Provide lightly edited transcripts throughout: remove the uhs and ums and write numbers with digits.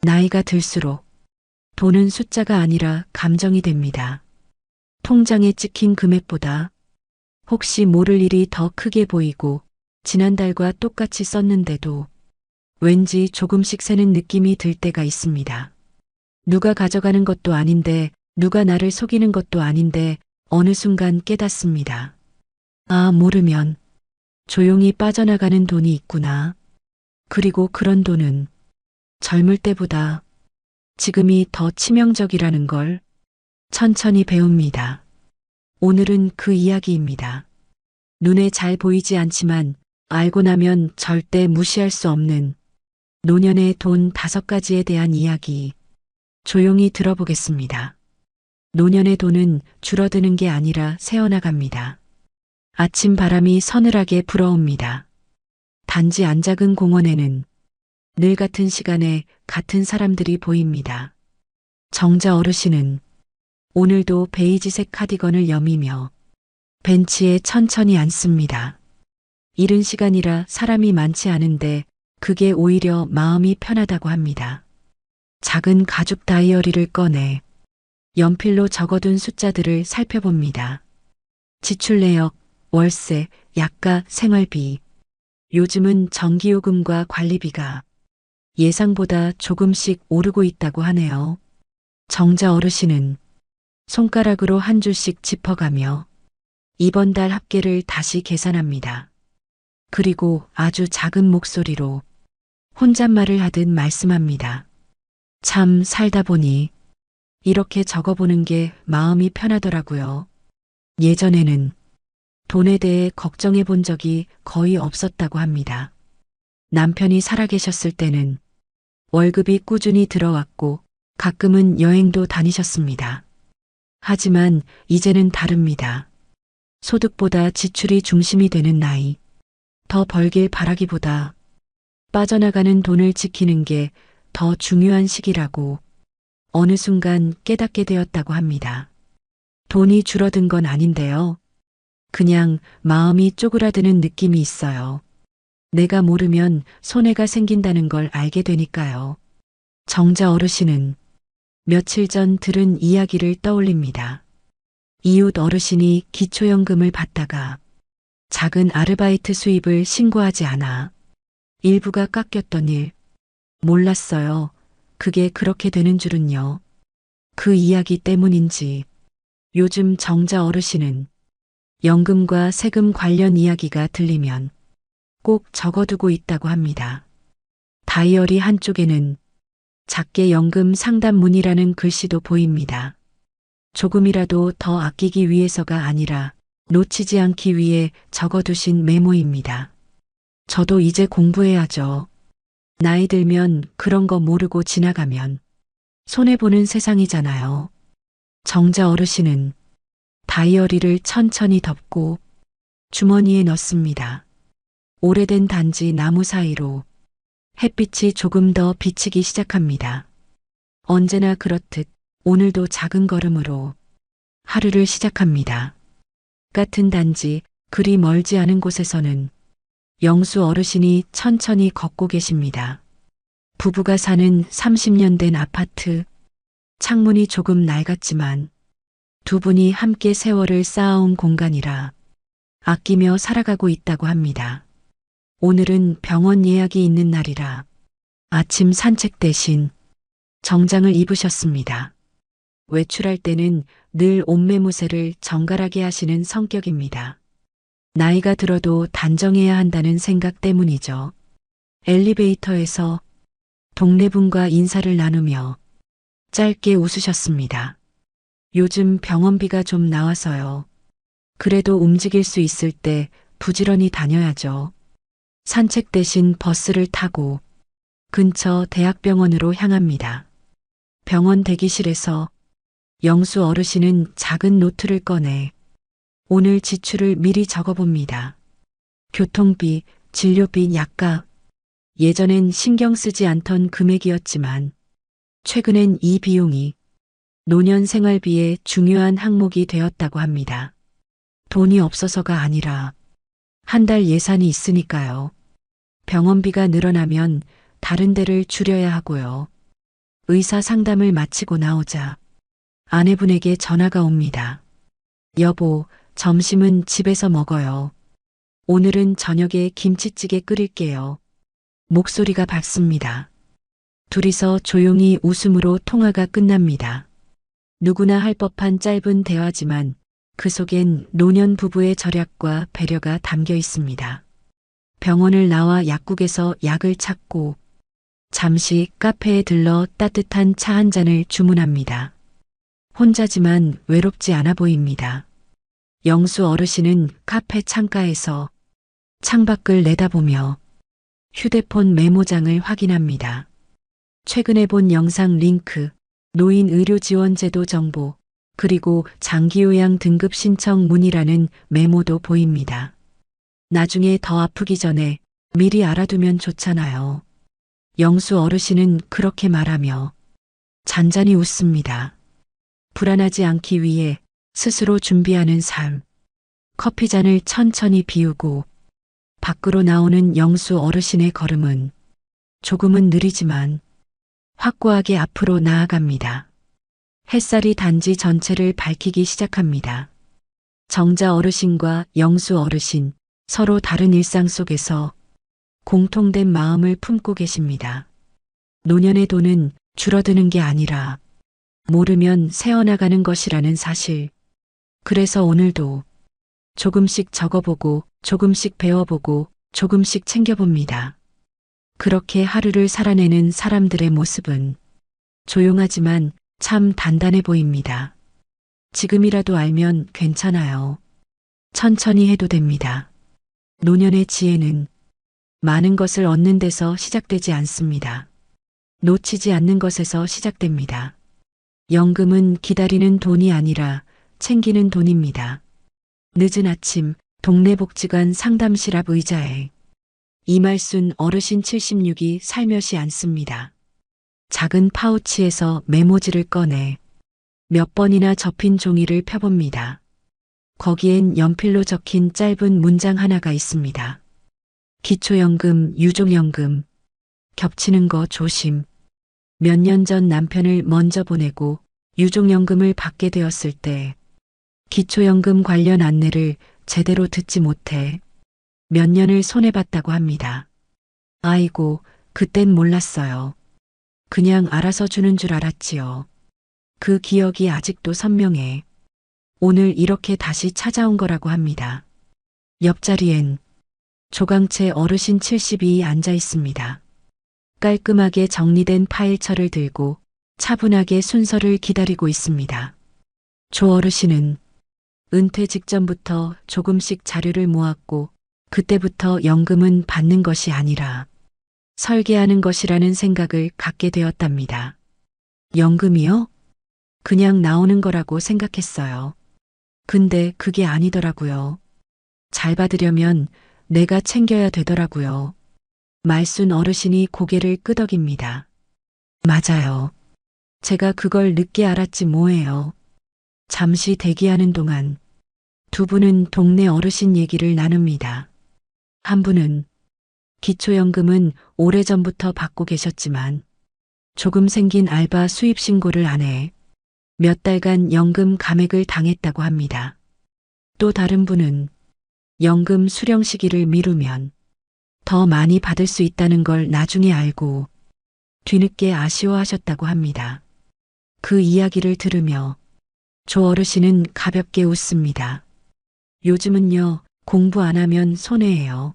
나이가 들수록 돈은 숫자가 아니라 감정이 됩니다. 통장에 찍힌 금액보다 혹시 모를 일이 더 크게 보이고 지난달과 똑같이 썼는데도 왠지 조금씩 새는 느낌이 들 때가 있습니다. 누가 가져가는 것도 아닌데 누가 나를 속이는 것도 아닌데 어느 순간 깨닫습니다. 아, 모르면 조용히 빠져나가는 돈이 있구나. 그리고 그런 돈은 젊을 때보다 지금이 더 치명적이라는 걸 천천히 배웁니다. 오늘은 그 이야기입니다. 눈에 잘 보이지 않지만 알고 나면 절대 무시할 수 없는 노년의 돈 5가지에 대한 이야기 조용히 들어보겠습니다. 노년의 돈은 줄어드는 게 아니라 새어나갑니다. 아침 바람이 서늘하게 불어옵니다. 단지 안 작은 공원에는 늘 같은 시간에 같은 사람들이 보입니다. 정자 어르신은 오늘도 베이지색 카디건을 여미며 벤치에 천천히 앉습니다. 이른 시간이라 사람이 많지 않은데 그게 오히려 마음이 편하다고 합니다. 작은 가죽 다이어리를 꺼내 연필로 적어둔 숫자들을 살펴봅니다. 지출 내역, 월세, 약가, 생활비. 요즘은 전기요금과 관리비가 예상보다 조금씩 오르고 있다고 하네요. 정자 어르신은 손가락으로 한 줄씩 짚어가며 이번 달 합계를 다시 계산합니다. 그리고 아주 작은 목소리로 혼잣말을 하듯 말씀합니다. 참 살다 보니 이렇게 적어보는 게 마음이 편하더라고요. 예전에는 돈에 대해 걱정해 본 적이 거의 없었다고 합니다. 남편이 살아계셨을 때는 월급이 꾸준히 들어왔고 가끔은 여행도 다니셨습니다. 하지만 이제는 다릅니다. 소득보다 지출이 중심이 되는 나이. 더 벌길 바라기보다 빠져나가는 돈을 지키는 게 더 중요한 시기라고 어느 순간 깨닫게 되었다고 합니다. 돈이 줄어든 건 아닌데요. 그냥 마음이 쪼그라드는 느낌이 있어요. 내가 모르면 손해가 생긴다는 걸 알게 되니까요. 정자 어르신은 며칠 전 들은 이야기를 떠올립니다. 이웃 어르신이 기초연금을 받다가 작은 아르바이트 수입을 신고하지 않아 일부가 깎였던 일. 몰랐어요. 그게 그렇게 되는 줄은요. 그 이야기 때문인지 요즘 정자 어르신은 연금과 세금 관련 이야기가 들리면 꼭 적어두고 있다고 합니다. 다이어리 한쪽에는 작게 연금 상담문이라는 글씨도 보입니다. 조금이라도 더 아끼기 위해서가 아니라 놓치지 않기 위해 적어두신 메모입니다. 저도 이제 공부해야죠. 나이 들면 그런 거 모르고 지나가면 손해보는 세상이잖아요. 정자 어르신은 다이어리를 천천히 덮고 주머니에 넣습니다. 오래된 단지 나무 사이로 햇빛이 조금 더 비치기 시작합니다. 언제나 그렇듯 오늘도 작은 걸음으로 하루를 시작합니다. 같은 단지 그리 멀지 않은 곳에서는 영수 어르신이 천천히 걷고 계십니다. 부부가 사는 30년 된 아파트. 창문이 조금 낡았지만 두 분이 함께 세월을 쌓아온 공간이라 아끼며 살아가고 있다고 합니다. 오늘은 병원 예약이 있는 날이라 아침 산책 대신 정장을 입으셨습니다. 외출할 때는 늘 옷매무새를 정갈하게 하시는 성격입니다. 나이가 들어도 단정해야 한다는 생각 때문이죠. 엘리베이터에서 동네분과 인사를 나누며 짧게 웃으셨습니다. 요즘 병원비가 좀 나와서요. 그래도 움직일 수 있을 때 부지런히 다녀야죠. 산책 대신 버스를 타고 근처 대학병원으로 향합니다. 병원 대기실에서 영수 어르신은 작은 노트를 꺼내 오늘 지출을 미리 적어봅니다. 교통비, 진료비, 약값. 예전엔 신경 쓰지 않던 금액이었지만 최근엔 이 비용이 노년 생활비의 중요한 항목이 되었다고 합니다. 돈이 없어서가 아니라 한 달 예산이 있으니까요. 병원비가 늘어나면 다른 데를 줄여야 하고요. 의사 상담을 마치고 나오자 아내분에게 전화가 옵니다. 여보, 점심은 집에서 먹어요. 오늘은 저녁에 김치찌개 끓일게요. 목소리가 밝습니다. 둘이서 조용히 웃음으로 통화가 끝납니다. 누구나 할 법한 짧은 대화지만 그 속엔 노년 부부의 절약과 배려가 담겨 있습니다. 병원을 나와 약국에서 약을 찾고 잠시 카페에 들러 따뜻한 차 한 잔을 주문합니다. 혼자지만 외롭지 않아 보입니다. 영수 어르신은 카페 창가에서 창밖을 내다보며 휴대폰 메모장을 확인합니다. 최근에 본 영상 링크, 노인 의료 지원 제도 정보, 그리고 장기요양 등급 신청 문의라는 메모도 보입니다. 나중에 더 아프기 전에 미리 알아두면 좋잖아요. 영수 어르신은 그렇게 말하며 잔잔히 웃습니다. 불안하지 않기 위해 스스로 준비하는 삶. 커피잔을 천천히 비우고 밖으로 나오는 영수 어르신의 걸음은 조금은 느리지만 확고하게 앞으로 나아갑니다. 햇살이 단지 전체를 밝히기 시작합니다. 정자 어르신과 영수 어르신, 서로 다른 일상 속에서 공통된 마음을 품고 계십니다. 노년의 돈은 줄어드는 게 아니라 모르면 새어나가는 것이라는 사실. 그래서 오늘도 조금씩 적어보고 조금씩 배워보고 조금씩 챙겨봅니다. 그렇게 하루를 살아내는 사람들의 모습은 조용하지만 참 단단해 보입니다. 지금이라도 알면 괜찮아요. 천천히 해도 됩니다. 노년의 지혜는 많은 것을 얻는 데서 시작되지 않습니다. 놓치지 않는 것에서 시작됩니다. 연금은 기다리는 돈이 아니라 챙기는 돈입니다. 늦은 아침 동네 복지관 상담실 앞 의자에 이말순 어르신 76이 살며시 앉습니다. 작은 파우치에서 메모지를 꺼내 몇 번이나 접힌 종이를 펴봅니다. 거기엔 연필로 적힌 짧은 문장 하나가 있습니다. 기초연금, 유족연금, 겹치는 거 조심. 몇 년 전 남편을 먼저 보내고 유족연금을 받게 되었을 때 기초연금 관련 안내를 제대로 듣지 못해 몇 년을 손해봤다고 합니다. 아이고, 그땐 몰랐어요. 그냥 알아서 주는 줄 알았지요. 그 기억이 아직도 선명해. 오늘 이렇게 다시 찾아온 거라고 합니다. 옆자리엔 조강채 어르신 72이 앉아 있습니다. 깔끔하게 정리된 파일철을 들고 차분하게 순서를 기다리고 있습니다. 조 어르신은 은퇴 직전부터 조금씩 자료를 모았고 그때부터 연금은 받는 것이 아니라 설계하는 것이라는 생각을 갖게 되었답니다. 연금이요? 그냥 나오는 거라고 생각했어요. 근데 그게 아니더라고요. 잘 받으려면 내가 챙겨야 되더라고요. 말순 어르신이 고개를 끄덕입니다. 맞아요. 제가 그걸 늦게 알았지 뭐예요. 잠시 대기하는 동안 두 분은 동네 어르신 얘기를 나눕니다. 한 분은 기초연금은 오래전부터 받고 계셨지만 조금 생긴 알바 수입 신고를 안 해 몇 달간 연금 감액을 당했다고 합니다. 또 다른 분은 연금 수령 시기를 미루면 더 많이 받을 수 있다는 걸 나중에 알고 뒤늦게 아쉬워하셨다고 합니다. 그 이야기를 들으며 조 어르신은 가볍게 웃습니다. 요즘은요, 공부 안 하면 손해예요.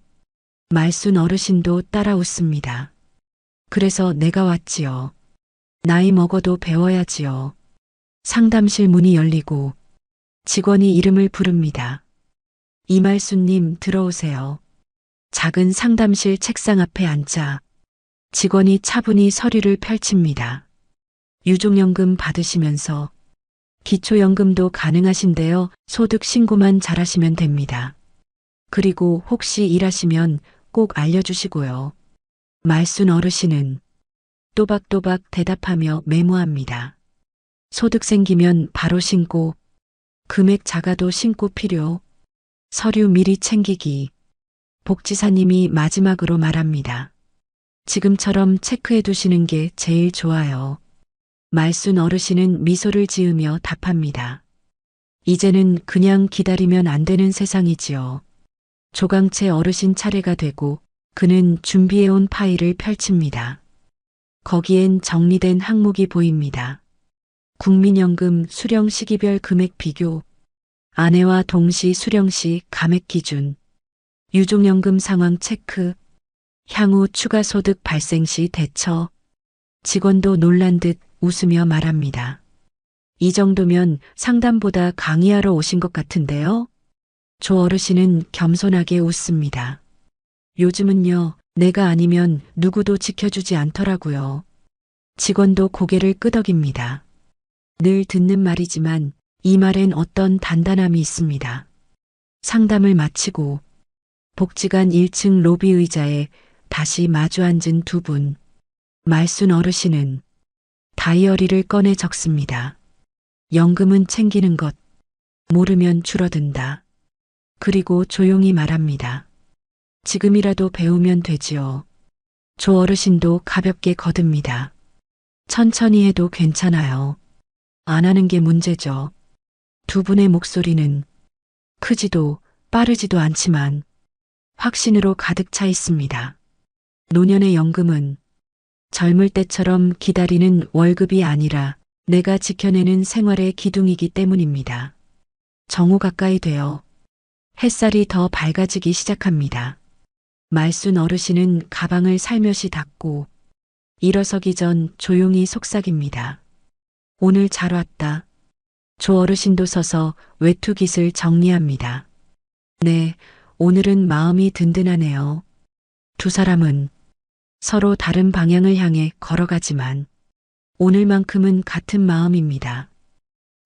말순 어르신도 따라 웃습니다. 그래서 내가 왔지요. 나이 먹어도 배워야지요. 상담실 문이 열리고 직원이 이름을 부릅니다. 이말순님 들어오세요. 작은 상담실 책상 앞에 앉자 직원이 차분히 서류를 펼칩니다. 유족연금 받으시면서 기초연금도 가능하신데요. 소득 신고만 잘하시면 됩니다. 그리고 혹시 일하시면 꼭 알려주시고요. 말순 어르신은 또박또박 대답하며 메모합니다. 소득 생기면 바로 신고, 금액 작아도 신고 필요, 서류 미리 챙기기. 복지사님이 마지막으로 말합니다. 지금처럼 체크해 두시는 게 제일 좋아요. 말순 어르신은 미소를 지으며 답합니다. 이제는 그냥 기다리면 안 되는 세상이지요. 조강채 어르신 차례가 되고 그는 준비해온 파일을 펼칩니다. 거기엔 정리된 항목이 보입니다. 국민연금 수령 시기별 금액 비교, 아내와 동시 수령 시 감액 기준, 유족연금 상황 체크, 향후 추가 소득 발생 시 대처, 직원도 놀란 듯 웃으며 말합니다. 이 정도면 상담보다 강의하러 오신 것 같은데요? 조 어르신은 겸손하게 웃습니다. 요즘은요, 내가 아니면 누구도 지켜주지 않더라고요. 직원도 고개를 끄덕입니다. 늘 듣는 말이지만 이 말엔 어떤 단단함이 있습니다. 상담을 마치고 복지관 1층 로비 의자에 다시 마주 앉은 두 분. 말순 어르신은 다이어리를 꺼내 적습니다. 연금은 챙기는 것, 모르면 줄어든다. 그리고 조용히 말합니다. 지금이라도 배우면 되지요. 조 어르신도 가볍게 거듭니다. 천천히 해도 괜찮아요. 안 하는 게 문제죠. 두 분의 목소리는 크지도 빠르지도 않지만 확신으로 가득 차 있습니다. 노년의 연금은 젊을 때처럼 기다리는 월급이 아니라 내가 지켜내는 생활의 기둥이기 때문입니다. 정오 가까이 되어 햇살이 더 밝아지기 시작합니다. 말순 어르신은 가방을 살며시 닫고 일어서기 전 조용히 속삭입니다. 오늘 잘 왔다. 조 어르신도 서서 외투깃을 정리합니다. 네, 오늘은 마음이 든든하네요. 두 사람은 서로 다른 방향을 향해 걸어가지만 오늘만큼은 같은 마음입니다.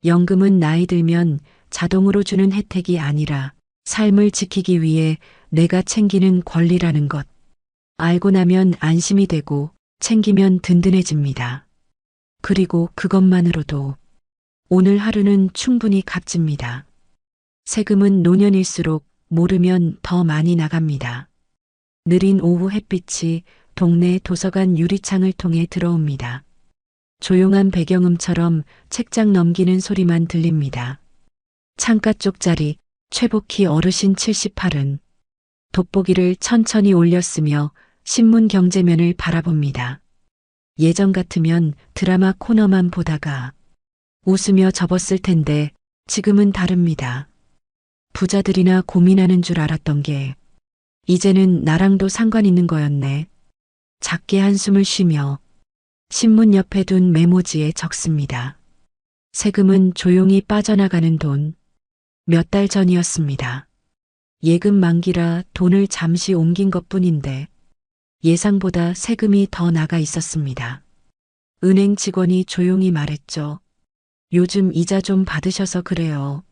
연금은 나이 들면 자동으로 주는 혜택이 아니라 삶을 지키기 위해 내가 챙기는 권리라는 것. 알고 나면 안심이 되고 챙기면 든든해집니다. 그리고 그것만으로도 오늘 하루는 충분히 값집니다. 세금은 노년일수록 모르면 더 많이 나갑니다. 느린 오후 햇빛이 동네 도서관 유리창을 통해 들어옵니다. 조용한 배경음처럼 책장 넘기는 소리만 들립니다. 창가 쪽 자리 최복희 어르신 78은 돋보기를 천천히 올렸으며 신문 경제면을 바라봅니다. 예전 같으면 드라마 코너만 보다가 웃으며 접었을 텐데 지금은 다릅니다. 부자들이나 고민하는 줄 알았던 게 이제는 나랑도 상관 있는 거였네. 작게 한숨을 쉬며 신문 옆에 둔 메모지에 적습니다. 세금은 조용히 빠져나가는 돈. 몇 달 전이었습니다. 예금 만기라 돈을 잠시 옮긴 것뿐인데 예상보다 세금이 더 나가 있었습니다. 은행 직원이 조용히 말했죠. 요즘 이자 좀 받으셔서 그래요.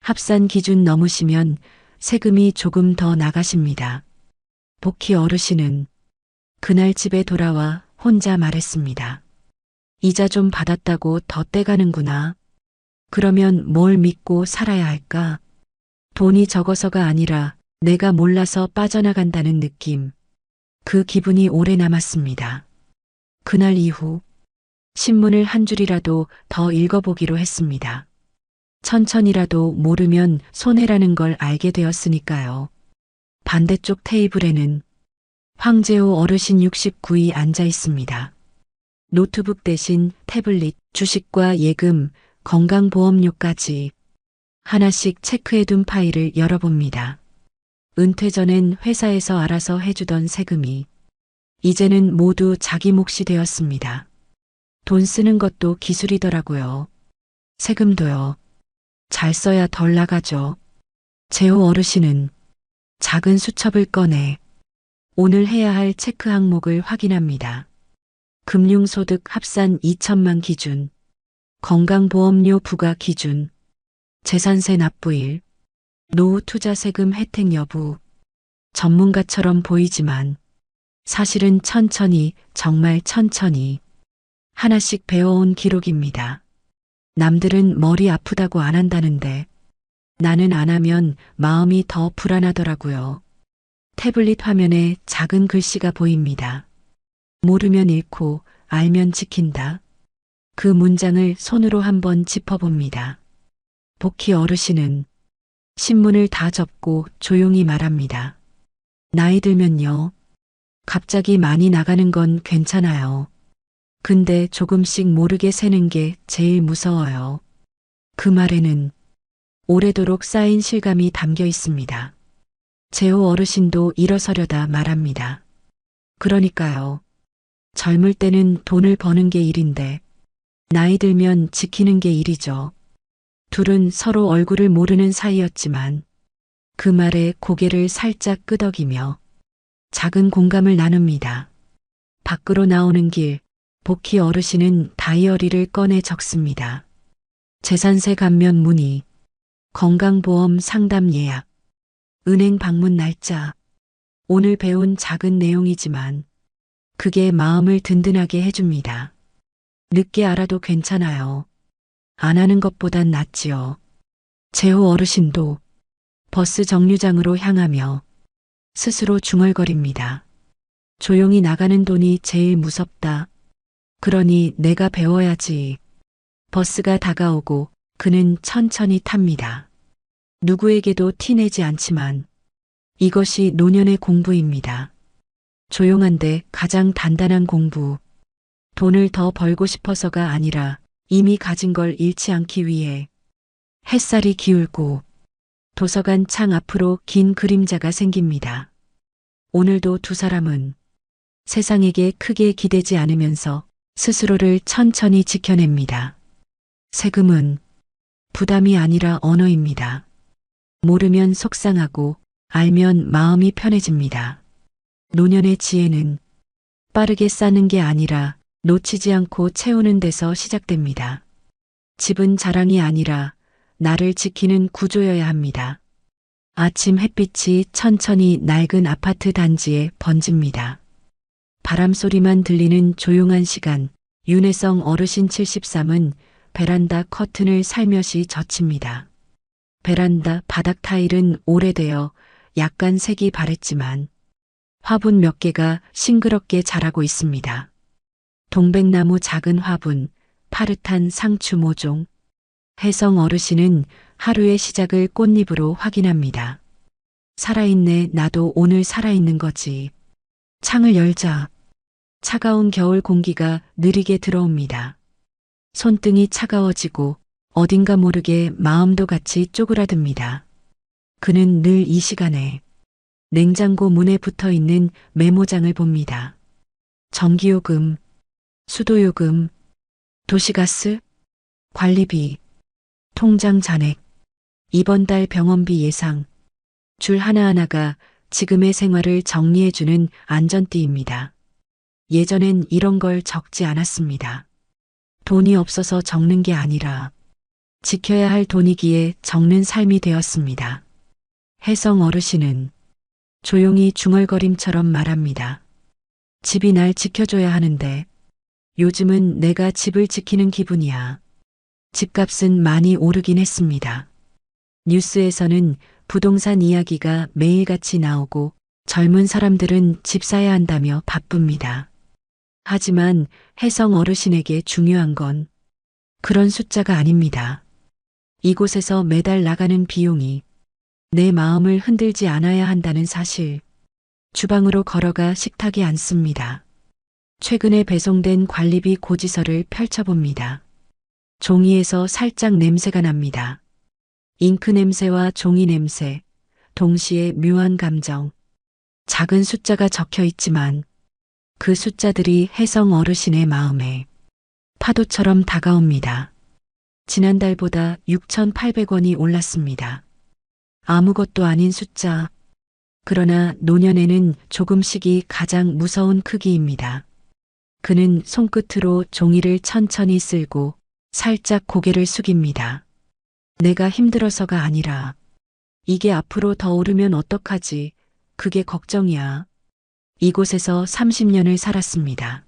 합산 기준 넘으시면 세금이 조금 더 나가십니다. 복희 어르신은 그날 집에 돌아와 혼자 말했습니다. 이자 좀 받았다고 더 떼가는구나. 그러면 뭘 믿고 살아야 할까? 돈이 적어서가 아니라 내가 몰라서 빠져나간다는 느낌. 그 기분이 오래 남았습니다. 그날 이후 신문을 한 줄이라도 더 읽어보기로 했습니다. 천천히라도 모르면 손해라는 걸 알게 되었으니까요. 반대쪽 테이블에는 황재호 어르신 69이 앉아 있습니다. 노트북 대신 태블릿, 주식과 예금, 건강보험료까지 하나씩 체크해둔 파일을 열어봅니다. 은퇴 전엔 회사에서 알아서 해주던 세금이 이제는 모두 자기 몫이 되었습니다. 돈 쓰는 것도 기술이더라고요. 세금도요. 잘 써야 덜 나가죠. 재호 어르신은 작은 수첩을 꺼내 오늘 해야 할 체크 항목을 확인합니다. 금융소득 합산 2천만 기준, 건강보험료 부과 기준, 재산세 납부일, 노후 투자 세금 혜택 여부. 전문가처럼 보이지만 사실은 천천히, 정말 천천히 하나씩 배워온 기록입니다. 남들은 머리 아프다고 안 한다는데 나는 안 하면 마음이 더 불안하더라고요. 태블릿 화면에 작은 글씨가 보입니다. 모르면 잃고 알면 지킨다. 그 문장을 손으로 한번 짚어봅니다. 복희 어르신은 신문을 다 접고 조용히 말합니다. 나이 들면요. 갑자기 많이 나가는 건 괜찮아요. 근데 조금씩 모르게 새는 게 제일 무서워요. 그 말에는 오래도록 쌓인 실감이 담겨 있습니다. 재호 어르신도 일어서려다 말합니다. 그러니까요. 젊을 때는 돈을 버는 게 일인데 나이 들면 지키는 게 일이죠. 둘은 서로 얼굴을 모르는 사이였지만 그 말에 고개를 살짝 끄덕이며 작은 공감을 나눕니다. 밖으로 나오는 길, 복희 어르신은 다이어리를 꺼내 적습니다. 재산세 감면 문의, 건강보험 상담 예약, 은행 방문 날짜. 오늘 배운 작은 내용이지만 그게 마음을 든든하게 해줍니다. 늦게 알아도 괜찮아요. 안 하는 것보단 낫지요. 재호 어르신도 버스 정류장으로 향하며 스스로 중얼거립니다. 조용히 나가는 돈이 제일 무섭다. 그러니 내가 배워야지. 버스가 다가오고 그는 천천히 탑니다. 누구에게도 티내지 않지만 이것이 노년의 공부입니다. 조용한데 가장 단단한 공부. 돈을 더 벌고 싶어서가 아니라 이미 가진 걸 잃지 않기 위해. 햇살이 기울고 도서관 창 앞으로 긴 그림자가 생깁니다. 오늘도 두 사람은 세상에게 크게 기대지 않으면서 스스로를 천천히 지켜냅니다. 세금은 부담이 아니라 언어입니다. 모르면 속상하고 알면 마음이 편해집니다. 노년의 지혜는 빠르게 쌓는 게 아니라 놓치지 않고 채우는 데서 시작됩니다. 집은 자랑이 아니라 나를 지키는 구조여야 합니다. 아침 햇빛이 천천히 낡은 아파트 단지에 번집니다. 바람 소리만 들리는 조용한 시간, 윤혜성 어르신 73은 베란다 커튼을 살며시 젖힙니다. 베란다 바닥 타일은 오래되어 약간 색이 바랬지만 화분 몇 개가 싱그럽게 자라고 있습니다. 동백나무 작은 화분, 파릇한 상추 모종. 혜성 어르신은 하루의 시작을 꽃잎으로 확인합니다. 살아있네, 나도 오늘 살아있는 거지. 창을 열자 차가운 겨울 공기가 느리게 들어옵니다. 손등이 차가워지고 어딘가 모르게 마음도 같이 쪼그라듭니다. 그는 늘 이 시간에 냉장고 문에 붙어 있는 메모장을 봅니다. 전기요금, 수도요금, 도시가스, 관리비, 통장 잔액, 이번 달 병원비 예상, 줄 하나하나가 지금의 생활을 정리해주는 안전띠입니다. 예전엔 이런 걸 적지 않았습니다. 돈이 없어서 적는 게 아니라 지켜야 할 돈이기에 적는 삶이 되었습니다. 혜성 어르신은 조용히 중얼거림처럼 말합니다. 집이 날 지켜줘야 하는데 요즘은 내가 집을 지키는 기분이야. 집값은 많이 오르긴 했습니다. 뉴스에서는 부동산 이야기가 매일같이 나오고 젊은 사람들은 집 사야 한다며 바쁩니다. 하지만 혜성 어르신에게 중요한 건 그런 숫자가 아닙니다. 이곳에서 매달 나가는 비용이 내 마음을 흔들지 않아야 한다는 사실. 주방으로 걸어가 식탁에 앉습니다. 최근에 배송된 관리비 고지서를 펼쳐봅니다. 종이에서 살짝 냄새가 납니다. 잉크 냄새와 종이 냄새, 동시에 묘한 감정. 작은 숫자가 적혀 있지만 그 숫자들이 혜성 어르신의 마음에 파도처럼 다가옵니다. 지난달보다 6,800원이 올랐습니다. 아무것도 아닌 숫자. 그러나 노년에는 조금씩이 가장 무서운 크기입니다. 그는 손끝으로 종이를 천천히 쓸고 살짝 고개를 숙입니다. 내가 힘들어서가 아니라 이게 앞으로 더 오르면 어떡하지? 그게 걱정이야. 이곳에서 30년을 살았습니다.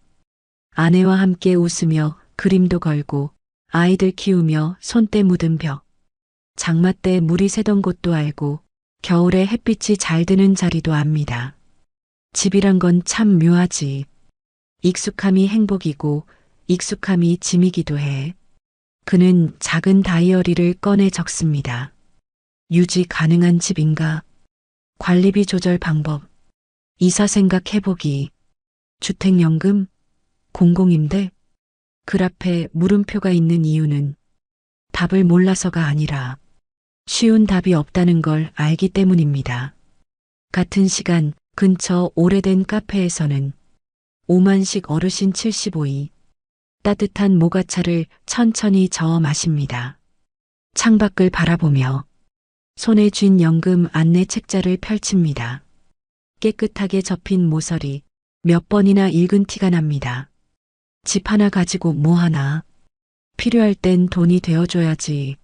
아내와 함께 웃으며 그림도 걸고 아이들 키우며 손때 묻은 벽. 장마 때 물이 새던 곳도 알고 겨울에 햇빛이 잘 드는 자리도 압니다. 집이란 건 참 묘하지. 익숙함이 행복이고 익숙함이 짐이기도 해. 그는 작은 다이어리를 꺼내 적습니다. 유지 가능한 집인가? 관리비 조절 방법. 이사 생각 해보기. 주택연금? 공공임대? 글 앞에 물음표가 있는 이유는 답을 몰라서가 아니라 쉬운 답이 없다는 걸 알기 때문입니다. 같은 시간 근처 오래된 카페에서는 오만식 어르신 75이 따뜻한 모가차를 천천히 저어 마십니다. 창밖을 바라보며 손에 쥔 연금 안내 책자를 펼칩니다. 깨끗하게 접힌 모서리 몇 번이나 읽은 티가 납니다. 집 하나 가지고 뭐 하나. 필요할 땐 돈이 되어줘야지.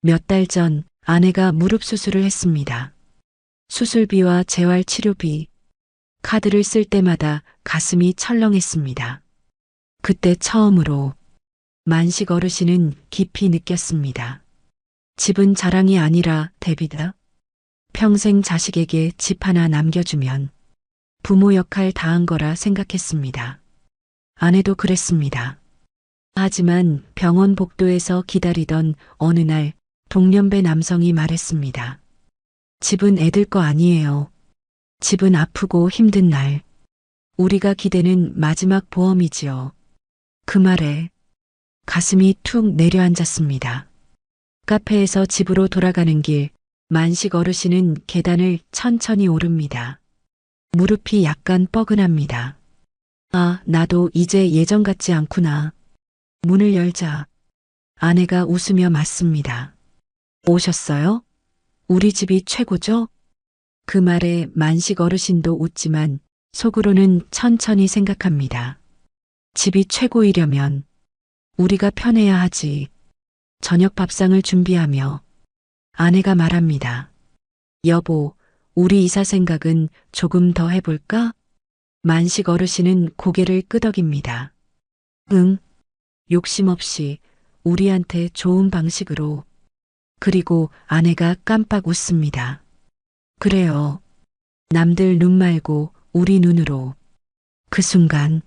몇 달 전 아내가 무릎 수술을 했습니다. 수술비와 재활치료비, 카드를 쓸 때마다 가슴이 철렁했습니다. 그때 처음으로 만식 어르신은 깊이 느꼈습니다. 집은 자랑이 아니라 대비다. 평생 자식에게 집 하나 남겨주면 부모 역할 다한 거라 생각했습니다. 아내도 그랬습니다. 하지만 병원 복도에서 기다리던 어느 날 동년배 남성이 말했습니다. 집은 애들 거 아니에요. 집은 아프고 힘든 날. 우리가 기대는 마지막 보험이지요. 그 말에 가슴이 툭 내려앉았습니다. 카페에서 집으로 돌아가는 길, 만식 어르신은 계단을 천천히 오릅니다. 무릎이 약간 뻐근합니다. 아, 나도 이제 예전 같지 않구나. 문을 열자 아내가 웃으며 맞습니다. 오셨어요? 우리 집이 최고죠? 그 말에 만식 어르신도 웃지만 속으로는 천천히 생각합니다. 집이 최고이려면 우리가 편해야 하지. 저녁 밥상을 준비하며 아내가 말합니다. 여보, 우리 이사 생각은 조금 더 해볼까? 만식 어르신은 고개를 끄덕입니다. 응, 욕심 없이 우리한테 좋은 방식으로. 그리고 아내가 깜빡 웃습니다. 그래요. 남들 눈 말고 우리 눈으로. 그 순간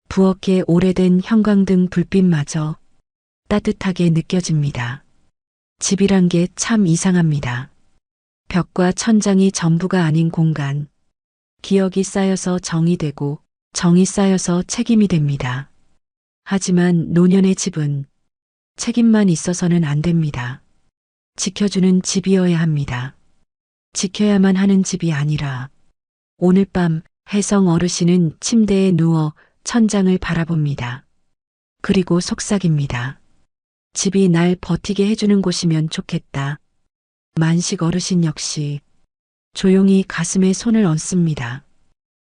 부엌의 오래된 형광등 불빛마저 따뜻하게 느껴집니다. 집이란 게 참 이상합니다. 벽과 천장이 전부가 아닌 공간. 기억이 쌓여서 정이 되고 정이 쌓여서 책임이 됩니다. 하지만 노년의 집은 책임만 있어서는 안 됩니다. 지켜주는 집이어야 합니다. 지켜야만 하는 집이 아니라. 오늘 밤 혜성 어르신은 침대에 누워 천장을 바라봅니다. 그리고 속삭입니다. 집이 날 버티게 해주는 곳이면 좋겠다. 만식 어르신 역시 조용히 가슴에 손을 얹습니다.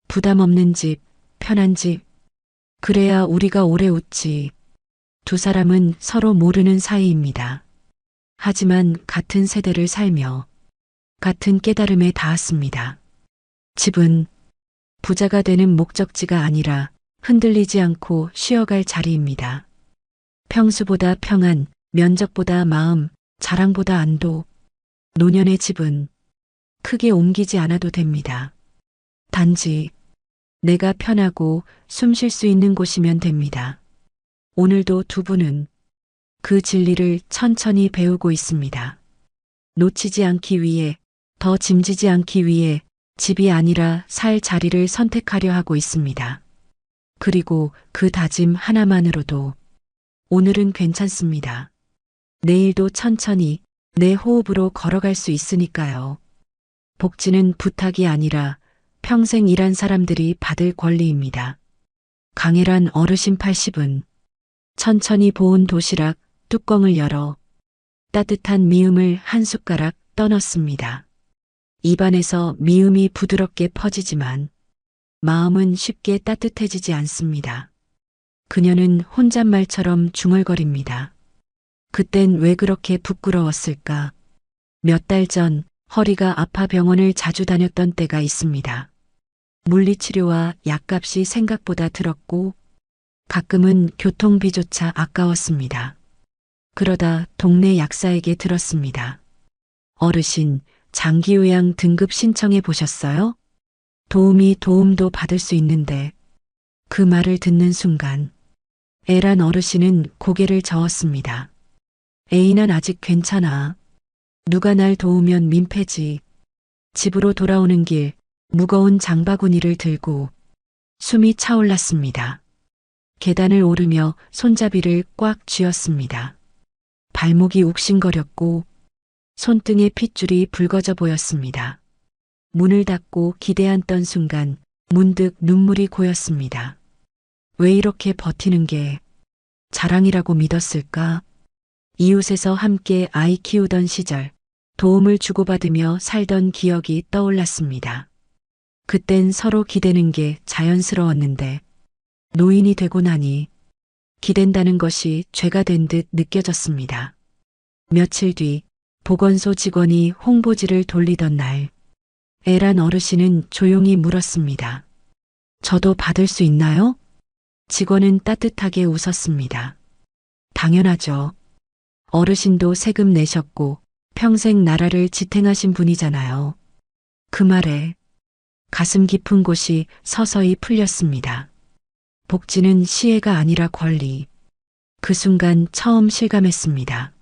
부담 없는 집, 편한 집. 그래야 우리가 오래 웃지. 두 사람은 서로 모르는 사이입니다. 하지만 같은 세대를 살며 같은 깨달음에 닿았습니다. 집은 부자가 되는 목적지가 아니라 흔들리지 않고 쉬어갈 자리입니다. 평수보다 평안, 면적보다 마음, 자랑보다 안도. 노년의 집은 크게 옮기지 않아도 됩니다. 단지 내가 편하고 숨 쉴 수 있는 곳이면 됩니다. 오늘도 두 분은 그 진리를 천천히 배우고 있습니다. 놓치지 않기 위해, 더 짐지지 않기 위해 집이 아니라 살 자리를 선택하려 하고 있습니다. 그리고 그 다짐 하나만으로도 오늘은 괜찮습니다. 내일도 천천히 내 호흡으로 걸어갈 수 있으니까요. 복지는 부탁이 아니라 평생 일한 사람들이 받을 권리입니다. 강혜란 어르신 80은 천천히 보온 도시락 뚜껑을 열어 따뜻한 미음을 한 숟가락 떠넣습니다. 입안에서 미음이 부드럽게 퍼지지만 마음은 쉽게 따뜻해지지 않습니다. 그녀는 혼잣말처럼 중얼거립니다. 그땐 왜 그렇게 부끄러웠을까? 몇 달 전 허리가 아파 병원을 자주 다녔던 때가 있습니다. 물리치료와 약값이 생각보다 들었고 가끔은 교통비조차 아까웠습니다. 그러다 동네 약사에게 들었습니다. 어르신, 장기요양 등급 신청해 보셨어요? 도움도 받을 수 있는데. 그 말을 듣는 순간 애란 어르신은 고개를 저었습니다. 애인은 아직 괜찮아. 누가 날 도우면 민폐지. 집으로 돌아오는 길 무거운 장바구니를 들고 숨이 차올랐습니다. 계단을 오르며 손잡이를 꽉 쥐었습니다. 발목이 욱신거렸고 손등에 핏줄이 붉어져 보였습니다. 문을 닫고 기대앉던 순간 문득 눈물이 고였습니다. 왜 이렇게 버티는 게 자랑이라고 믿었을까? 이웃에서 함께 아이 키우던 시절 도움을 주고받으며 살던 기억이 떠올랐습니다. 그땐 서로 기대는 게 자연스러웠는데 노인이 되고 나니 기댄다는 것이 죄가 된 듯 느껴졌습니다. 며칠 뒤 보건소 직원이 홍보지를 돌리던 날 애란 어르신은 조용히 물었습니다. 저도 받을 수 있나요? 직원은 따뜻하게 웃었습니다. 당연하죠. 어르신도 세금 내셨고 평생 나라를 지탱하신 분이잖아요. 그 말에 가슴 깊은 곳이 서서히 풀렸습니다. 복지는 시혜가 아니라 권리. 그 순간 처음 실감했습니다.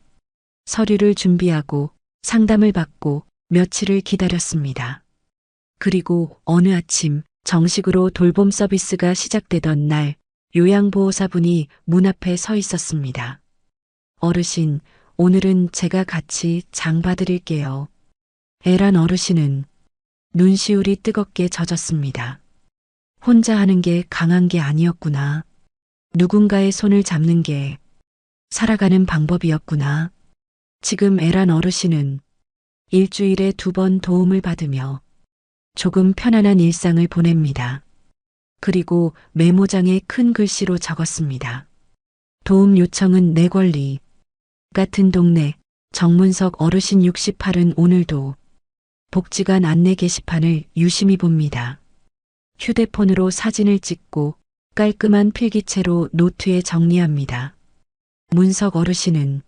서류를 준비하고 상담을 받고 며칠을 기다렸습니다. 그리고 어느 아침 정식으로 돌봄 서비스가 시작되던 날 요양보호사분이 문 앞에 서 있었습니다. 어르신, 오늘은 제가 같이 장 봐드릴게요. 애란 어르신은 눈시울이 뜨겁게 젖었습니다. 혼자 하는 게 강한 게 아니었구나. 누군가의 손을 잡는 게 살아가는 방법이었구나. 지금 애란 어르신은 일주일에 2번 도움을 받으며 조금 편안한 일상을 보냅니다. 그리고 메모장에 큰 글씨로 적었습니다. 도움 요청은 내 권리. 같은 동네 정문석 어르신 68은 오늘도 복지관 안내 게시판을 유심히 봅니다. 휴대폰으로 사진을 찍고 깔끔한 필기체로 노트에 정리합니다. 문석 어르신은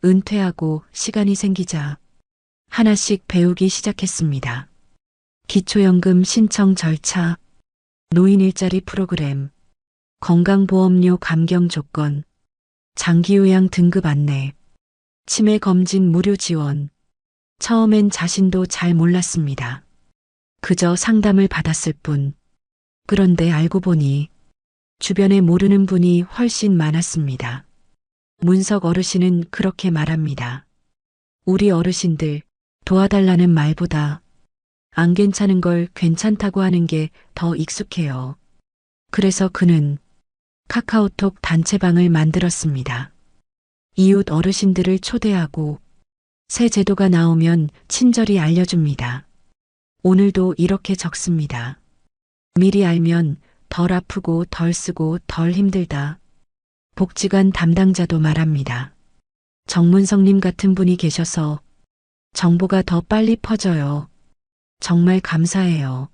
은퇴하고 시간이 생기자 하나씩 배우기 시작했습니다. 기초연금 신청 절차, 노인 일자리 프로그램, 건강보험료 감경 조건, 장기요양 등급 안내, 치매 검진 무료 지원. 처음엔 자신도 잘 몰랐습니다. 그저 상담을 받았을 뿐. 그런데 알고 보니 주변에 모르는 분이 훨씬 많았습니다. 문석 어르신은 그렇게 말합니다. 우리 어르신들 도와달라는 말보다 안 괜찮은 걸 괜찮다고 하는 게 더 익숙해요. 그래서 그는 카카오톡 단체방을 만들었습니다. 이웃 어르신들을 초대하고 새 제도가 나오면 친절히 알려줍니다. 오늘도 이렇게 적습니다. 미리 알면 덜 아프고 덜 쓰고 덜 힘들다. 복지관 담당자도 말합니다. 정문성님 같은 분이 계셔서 정보가 더 빨리 퍼져요. 정말 감사해요.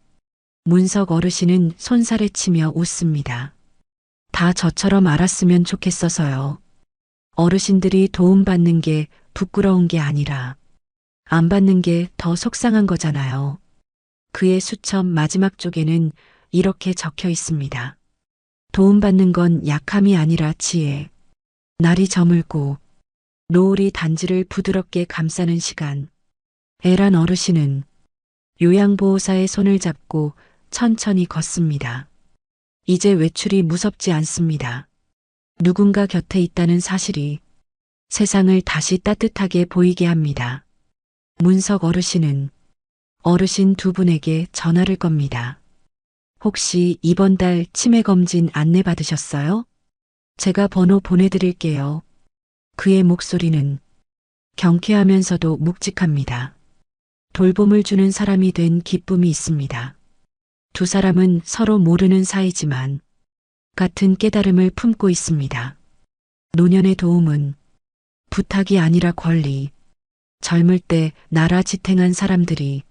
문석 어르신은 손살에 치며 웃습니다. 다 저처럼 알았으면 좋겠어서요. 어르신들이 도움받는 게 부끄러운 게 아니라 안 받는 게 더 속상한 거잖아요. 그의 수첩 마지막 쪽에는 이렇게 적혀 있습니다. 도움받는 건 약함이 아니라 지혜. 날이 저물고 노을이 단지를 부드럽게 감싸는 시간. 애란 어르신은 요양보호사의 손을 잡고 천천히 걷습니다. 이제 외출이 무섭지 않습니다. 누군가 곁에 있다는 사실이 세상을 다시 따뜻하게 보이게 합니다. 문석 어르신은 어르신 2분에게 전화를 겁니다. 혹시 이번 달 치매 검진 안내 받으셨어요? 제가 번호 보내드릴게요. 그의 목소리는 경쾌하면서도 묵직합니다. 돌봄을 주는 사람이 된 기쁨이 있습니다. 2 사람은 서로 모르는 사이지만 같은 깨달음을 품고 있습니다. 노년의 도움은 부탁이 아니라 권리. 젊을 때 나라 지탱한 사람들이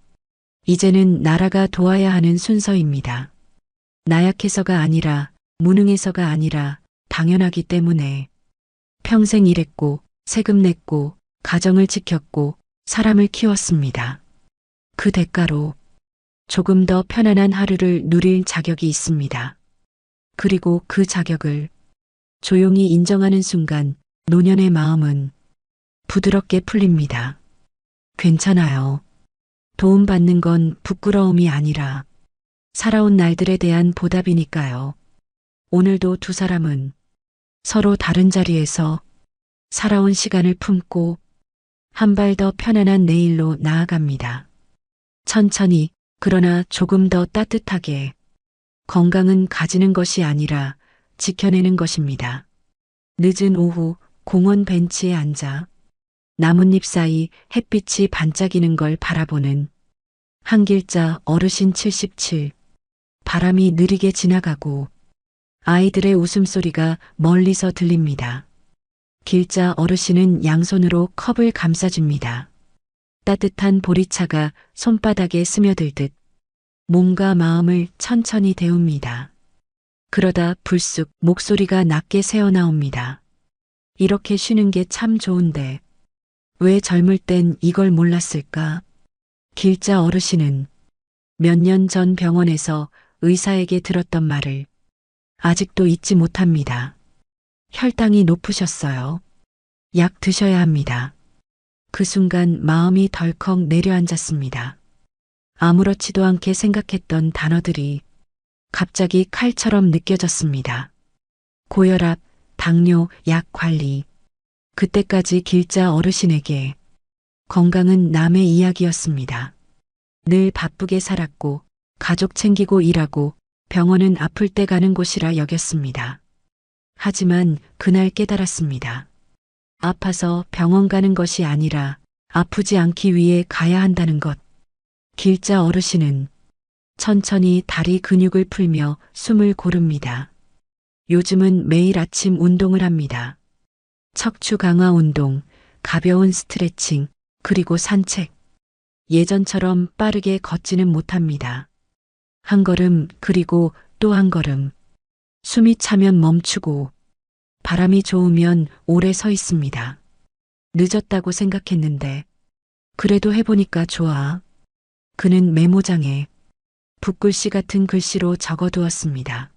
이제는 나라가 도와야 하는 순서입니다. 나약해서가 아니라 무능해서가 아니라 당연하기 때문에 평생 일했고 세금 냈고 가정을 지켰고 사람을 키웠습니다. 그 대가로 조금 더 편안한 하루를 누릴 자격이 있습니다. 그리고 그 자격을 조용히 인정하는 순간 노년의 마음은 부드럽게 풀립니다. 괜찮아요. 도움받는 건 부끄러움이 아니라 살아온 날들에 대한 보답이니까요. 오늘도 두 사람은 서로 다른 자리에서 살아온 시간을 품고 한 발 더 편안한 내일로 나아갑니다. 천천히, 그러나 조금 더 따뜻하게. 건강은 가지는 것이 아니라 지켜내는 것입니다. 늦은 오후 공원 벤치에 앉아 나뭇잎 사이 햇빛이 반짝이는 걸 바라보는 한길자 어르신 77. 바람이 느리게 지나가고 아이들의 웃음소리가 멀리서 들립니다. 길자 어르신은 양손으로 컵을 감싸줍니다. 따뜻한 보리차가 손바닥에 스며들듯 몸과 마음을 천천히 데웁니다. 그러다 불쑥 목소리가 낮게 새어나옵니다. 이렇게 쉬는 게 참 좋은데 왜 젊을 땐 이걸 몰랐을까? 길자 어르신은 몇 년 전 병원에서 의사에게 들었던 말을 아직도 잊지 못합니다. 혈당이 높으셨어요. 약 드셔야 합니다. 그 순간 마음이 덜컥 내려앉았습니다. 아무렇지도 않게 생각했던 단어들이 갑자기 칼처럼 느껴졌습니다. 고혈압, 당뇨, 약 관리. 그때까지 길자 어르신에게 건강은 남의 이야기였습니다. 늘 바쁘게 살았고 가족 챙기고 일하고 병원은 아플 때 가는 곳이라 여겼습니다. 하지만 그날 깨달았습니다. 아파서 병원 가는 것이 아니라 아프지 않기 위해 가야 한다는 것. 길자 어르신은 천천히 다리 근육을 풀며 숨을 고릅니다. 요즘은 매일 아침 운동을 합니다. 척추 강화 운동, 가벼운 스트레칭, 그리고 산책. 예전처럼 빠르게 걷지는 못합니다. 한 걸음 그리고 또 한 걸음. 숨이 차면 멈추고 바람이 좋으면 오래 서 있습니다. 늦었다고 생각했는데 그래도 해보니까 좋아. 그는 메모장에 붓글씨 같은 글씨로 적어두었습니다.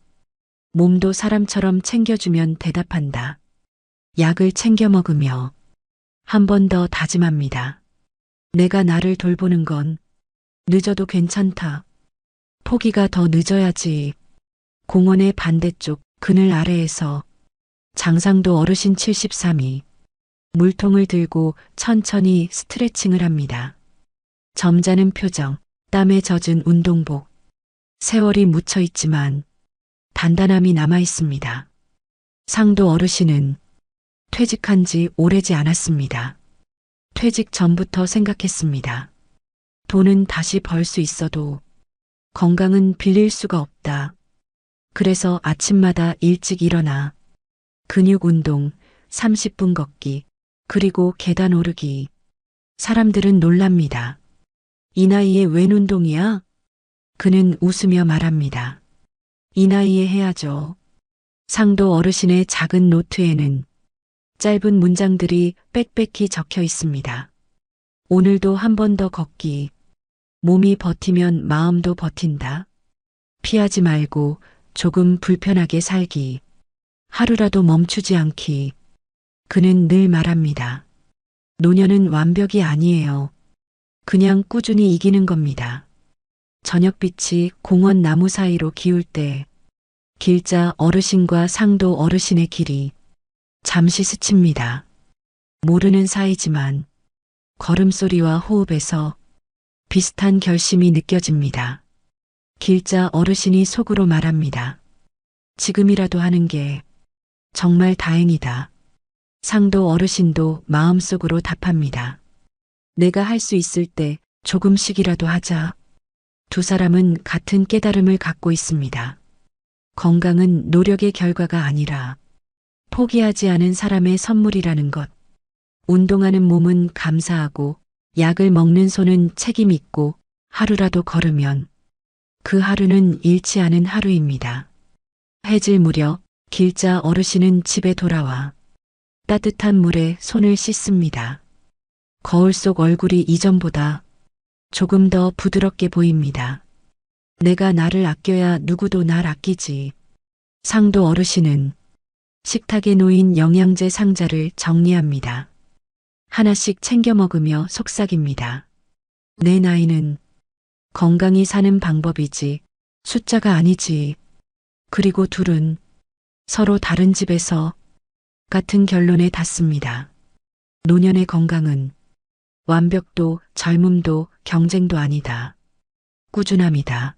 몸도 사람처럼 챙겨주면 대답한다. 약을 챙겨 먹으며 한 번 더 다짐합니다. 내가 나를 돌보는 건 늦어도 괜찮다. 포기가 더 늦어야지. 공원의 반대쪽 그늘 아래에서 장상도 어르신 73이 물통을 들고 천천히 스트레칭을 합니다. 점잖은 표정, 땀에 젖은 운동복. 세월이 묻혀 있지만 단단함이 남아 있습니다. 상도 어르신은 퇴직한 지 오래지 않았습니다. 퇴직 전부터 생각했습니다. 돈은 다시 벌 수 있어도 건강은 빌릴 수가 없다. 그래서 아침마다 일찍 일어나 근육 운동, 30분 걷기, 그리고 계단 오르기. 사람들은 놀랍니다. 이 나이에 웬 운동이야? 그는 웃으며 말합니다. 이 나이에 해야죠. 상도 어르신의 작은 노트에는 짧은 문장들이 빽빽히 적혀 있습니다. 오늘도 한 번 더 걷기. 몸이 버티면 마음도 버틴다. 피하지 말고 조금 불편하게 살기. 하루라도 멈추지 않기. 그는 늘 말합니다. 노년은 완벽이 아니에요. 그냥 꾸준히 이기는 겁니다. 저녁빛이 공원 나무 사이로 기울 때 길자 어르신과 상도 어르신의 길이 잠시 스칩니다. 모르는 사이지만 걸음소리와 호흡에서 비슷한 결심이 느껴집니다. 길자 어르신이 속으로 말합니다. 지금이라도 하는 게 정말 다행이다. 상도 어르신도 마음속으로 답합니다. 내가 할 수 있을 때 조금씩이라도 하자. 두 사람은 같은 깨달음을 갖고 있습니다. 건강은 노력의 결과가 아니라 포기하지 않은 사람의 선물이라는 것. 운동하는 몸은 감사하고 약을 먹는 손은 책임 있고 하루라도 걸으면 그 하루는 잃지 않은 하루입니다. 해질 무렵 길자 어르신은 집에 돌아와 따뜻한 물에 손을 씻습니다. 거울 속 얼굴이 이전보다 조금 더 부드럽게 보입니다. 내가 나를 아껴야 누구도 날 아끼지. 상도 어르신은 식탁에 놓인 영양제 상자를 정리합니다. 하나씩 챙겨 먹으며 속삭입니다. 내 나이는 건강히 사는 방법이지 숫자가 아니지. 그리고 둘은 서로 다른 집에서 같은 결론에 닿습니다. 노년의 건강은 완벽도 젊음도 경쟁도 아니다. 꾸준함이다.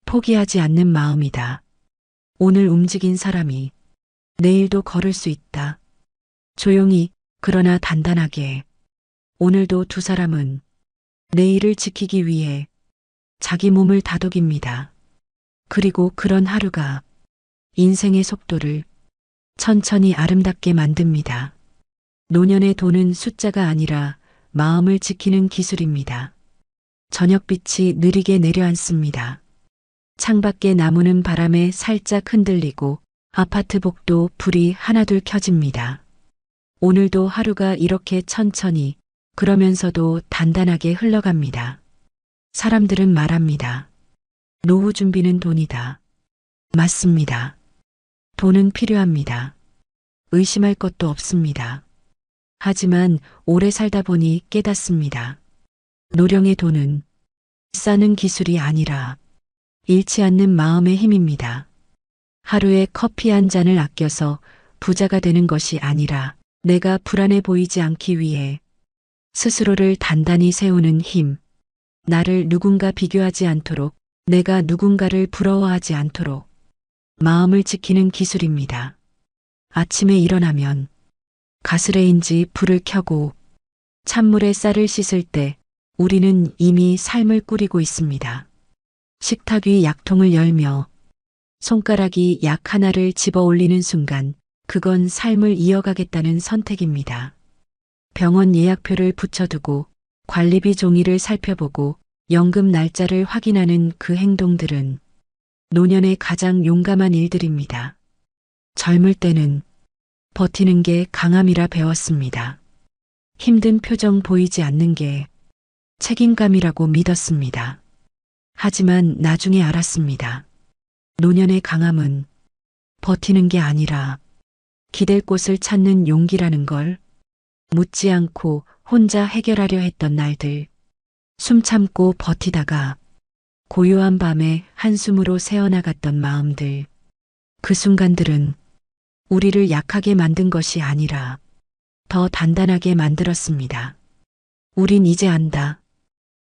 포기하지 않는 마음이다. 오늘 움직인 사람이 내일도 걸을 수 있다. 조용히 그러나 단단하게. 오늘도 두 사람은 내일을 지키기 위해 자기 몸을 다독입니다. 그리고 그런 하루가 인생의 속도를 천천히 아름답게 만듭니다. 노년의 돈은 숫자가 아니라 마음을 지키는 기술입니다. 저녁빛이 느리게 내려앉습니다. 창밖에 나무는 바람에 살짝 흔들리고 아파트 복도 불이 하나둘 켜집니다. 오늘도 하루가 이렇게 천천히 그러면서도 단단하게 흘러갑니다. 사람들은 말합니다. 노후 준비는 돈이다. 맞습니다. 돈은 필요합니다. 의심할 것도 없습니다. 하지만 오래 살다 보니 깨닫습니다. 노령의 돈은 싸는 기술이 아니라 잃지 않는 마음의 힘입니다. 하루에 커피 한 잔을 아껴서 부자가 되는 것이 아니라 내가 불안해 보이지 않기 위해 스스로를 단단히 세우는 힘, 나를 누군가 비교하지 않도록, 내가 누군가를 부러워하지 않도록 마음을 지키는 기술입니다. 아침에 일어나면 가스레인지 불을 켜고 찬물에 쌀을 씻을 때 우리는 이미 삶을 꾸리고 있습니다. 식탁 위 약통을 열며 손가락이 약 하나를 집어 올리는 순간 그건 삶을 이어가겠다는 선택입니다. 병원 예약표를 붙여두고 관리비 종이를 살펴보고 연금 날짜를 확인하는 그 행동들은 노년의 가장 용감한 일들입니다. 젊을 때는 버티는 게 강함이라 배웠습니다. 힘든 표정 보이지 않는 게 책임감이라고 믿었습니다. 하지만 나중에 알았습니다. 노년의 강함은 버티는 게 아니라 기댈 곳을 찾는 용기라는 걸. 묻지 않고 혼자 해결하려 했던 날들, 숨 참고 버티다가 고요한 밤에 한숨으로 새어나갔던 마음들, 그 순간들은 우리를 약하게 만든 것이 아니라 더 단단하게 만들었습니다. 우린 이제 안다.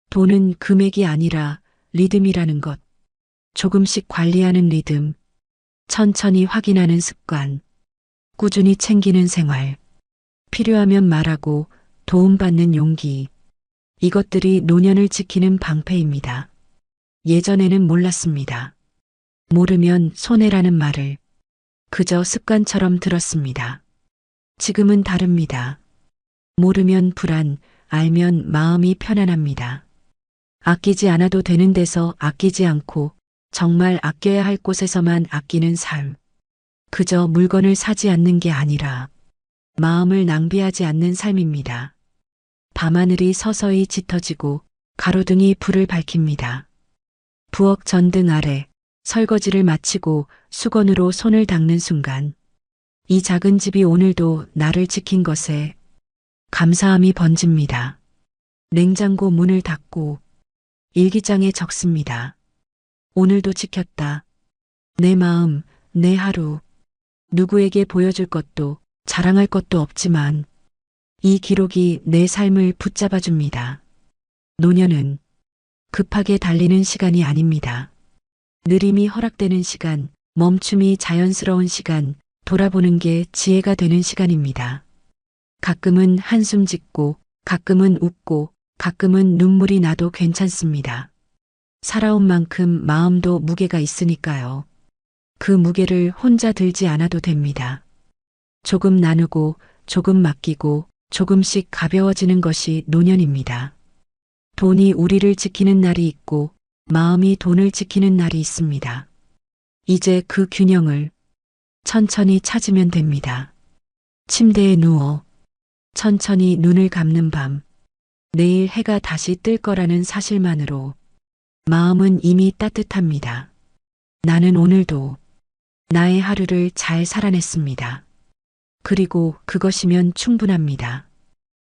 돈은 금액이 아니라 리듬이라는 것. 조금씩 관리하는 리듬, 천천히 확인하는 습관, 꾸준히 챙기는 생활, 필요하면 말하고 도움받는 용기. 이것들이 노년을 지키는 방패입니다. 예전에는 몰랐습니다. 모르면 손해라는 말을 그저 습관처럼 들었습니다. 지금은 다릅니다. 모르면 불안, 알면 마음이 편안합니다. 아끼지 않아도 되는 데서 아끼지 않고 정말 아껴야 할 곳에서만 아끼는 삶. 그저 물건을 사지 않는 게 아니라 마음을 낭비하지 않는 삶입니다. 밤하늘이 서서히 짙어지고 가로등이 불을 밝힙니다. 부엌 전등 아래 설거지를 마치고 수건으로 손을 닦는 순간 이 작은 집이 오늘도 나를 지킨 것에 감사함이 번집니다. 냉장고 문을 닫고 일기장에 적습니다. 오늘도 지켰다. 내 마음, 내 하루. 누구에게 보여줄 것도 자랑할 것도 없지만 이 기록이 내 삶을 붙잡아 줍니다. 노년은 급하게 달리는 시간이 아닙니다. 느림이 허락되는 시간, 멈춤이 자연스러운 시간, 돌아보는 게 지혜가 되는 시간입니다. 가끔은 한숨 짓고, 가끔은 웃고, 가끔은 눈물이 나도 괜찮습니다. 살아온 만큼 마음도 무게가 있으니까요. 그 무게를 혼자 들지 않아도 됩니다. 조금 나누고, 조금 맡기고, 조금씩 가벼워지는 것이 노년입니다. 돈이 우리를 지키는 날이 있고, 마음이 돈을 지키는 날이 있습니다. 이제 그 균형을 천천히 찾으면 됩니다. 침대에 누워 천천히 눈을 감는 밤, 내일 해가 다시 뜰 거라는 사실만으로 마음은 이미 따뜻합니다. 나는 오늘도 나의 하루를 잘 살아냈습니다. 그리고 그것이면 충분합니다.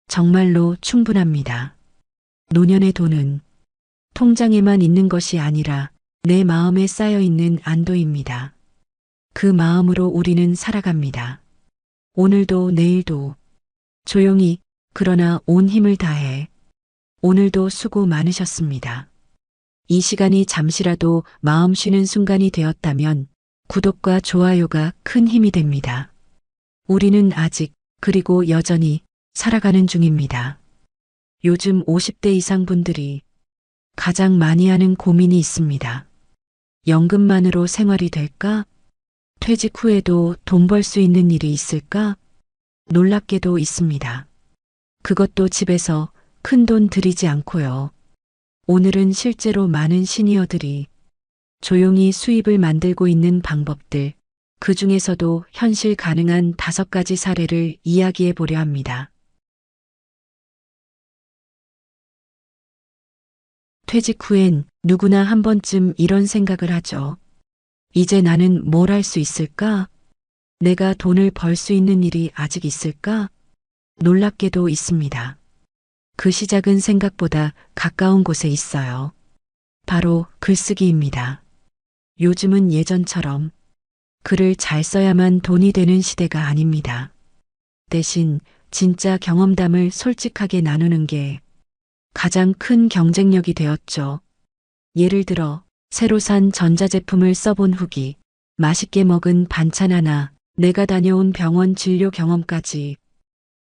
정말로 충분합니다. 노년의 돈은 통장에만 있는 것이 아니라 내 마음에 쌓여 있는 안도입니다. 그 마음으로 우리는 살아갑니다. 오늘도 내일도 조용히 그러나 온 힘을 다해 오늘도 수고 많으셨습니다. 이 시간이 잠시라도 마음 쉬는 순간이 되었다면 구독과 좋아요가 큰 힘이 됩니다. 우리는 아직 그리고 여전히 살아가는 중입니다. 요즘 50대 이상 분들이 가장 많이 하는 고민이 있습니다. 연금만으로 생활이 될까? 퇴직 후에도 돈 벌 수 있는 일이 있을까? 놀랍게도 있습니다. 그것도 집에서 큰 돈 들이지 않고요. 오늘은 실제로 많은 시니어들이 조용히 수입을 만들고 있는 방법들, 그 중에서도 현실 가능한 5가지 사례를 이야기해 보려 합니다. 퇴직 후엔 누구나 한 번쯤 이런 생각을 하죠. 이제 나는 뭘 할 수 있을까? 내가 돈을 벌 수 있는 일이 아직 있을까? 놀랍게도 있습니다. 그 시작은 생각보다 가까운 곳에 있어요. 바로 글쓰기입니다. 요즘은 예전처럼 글을 잘 써야만 돈이 되는 시대가 아닙니다. 대신 진짜 경험담을 솔직하게 나누는 게 가장 큰 경쟁력이 되었죠. 예를 들어 새로 산 전자제품을 써본 후기, 맛있게 먹은 반찬 하나, 내가 다녀온 병원 진료 경험까지.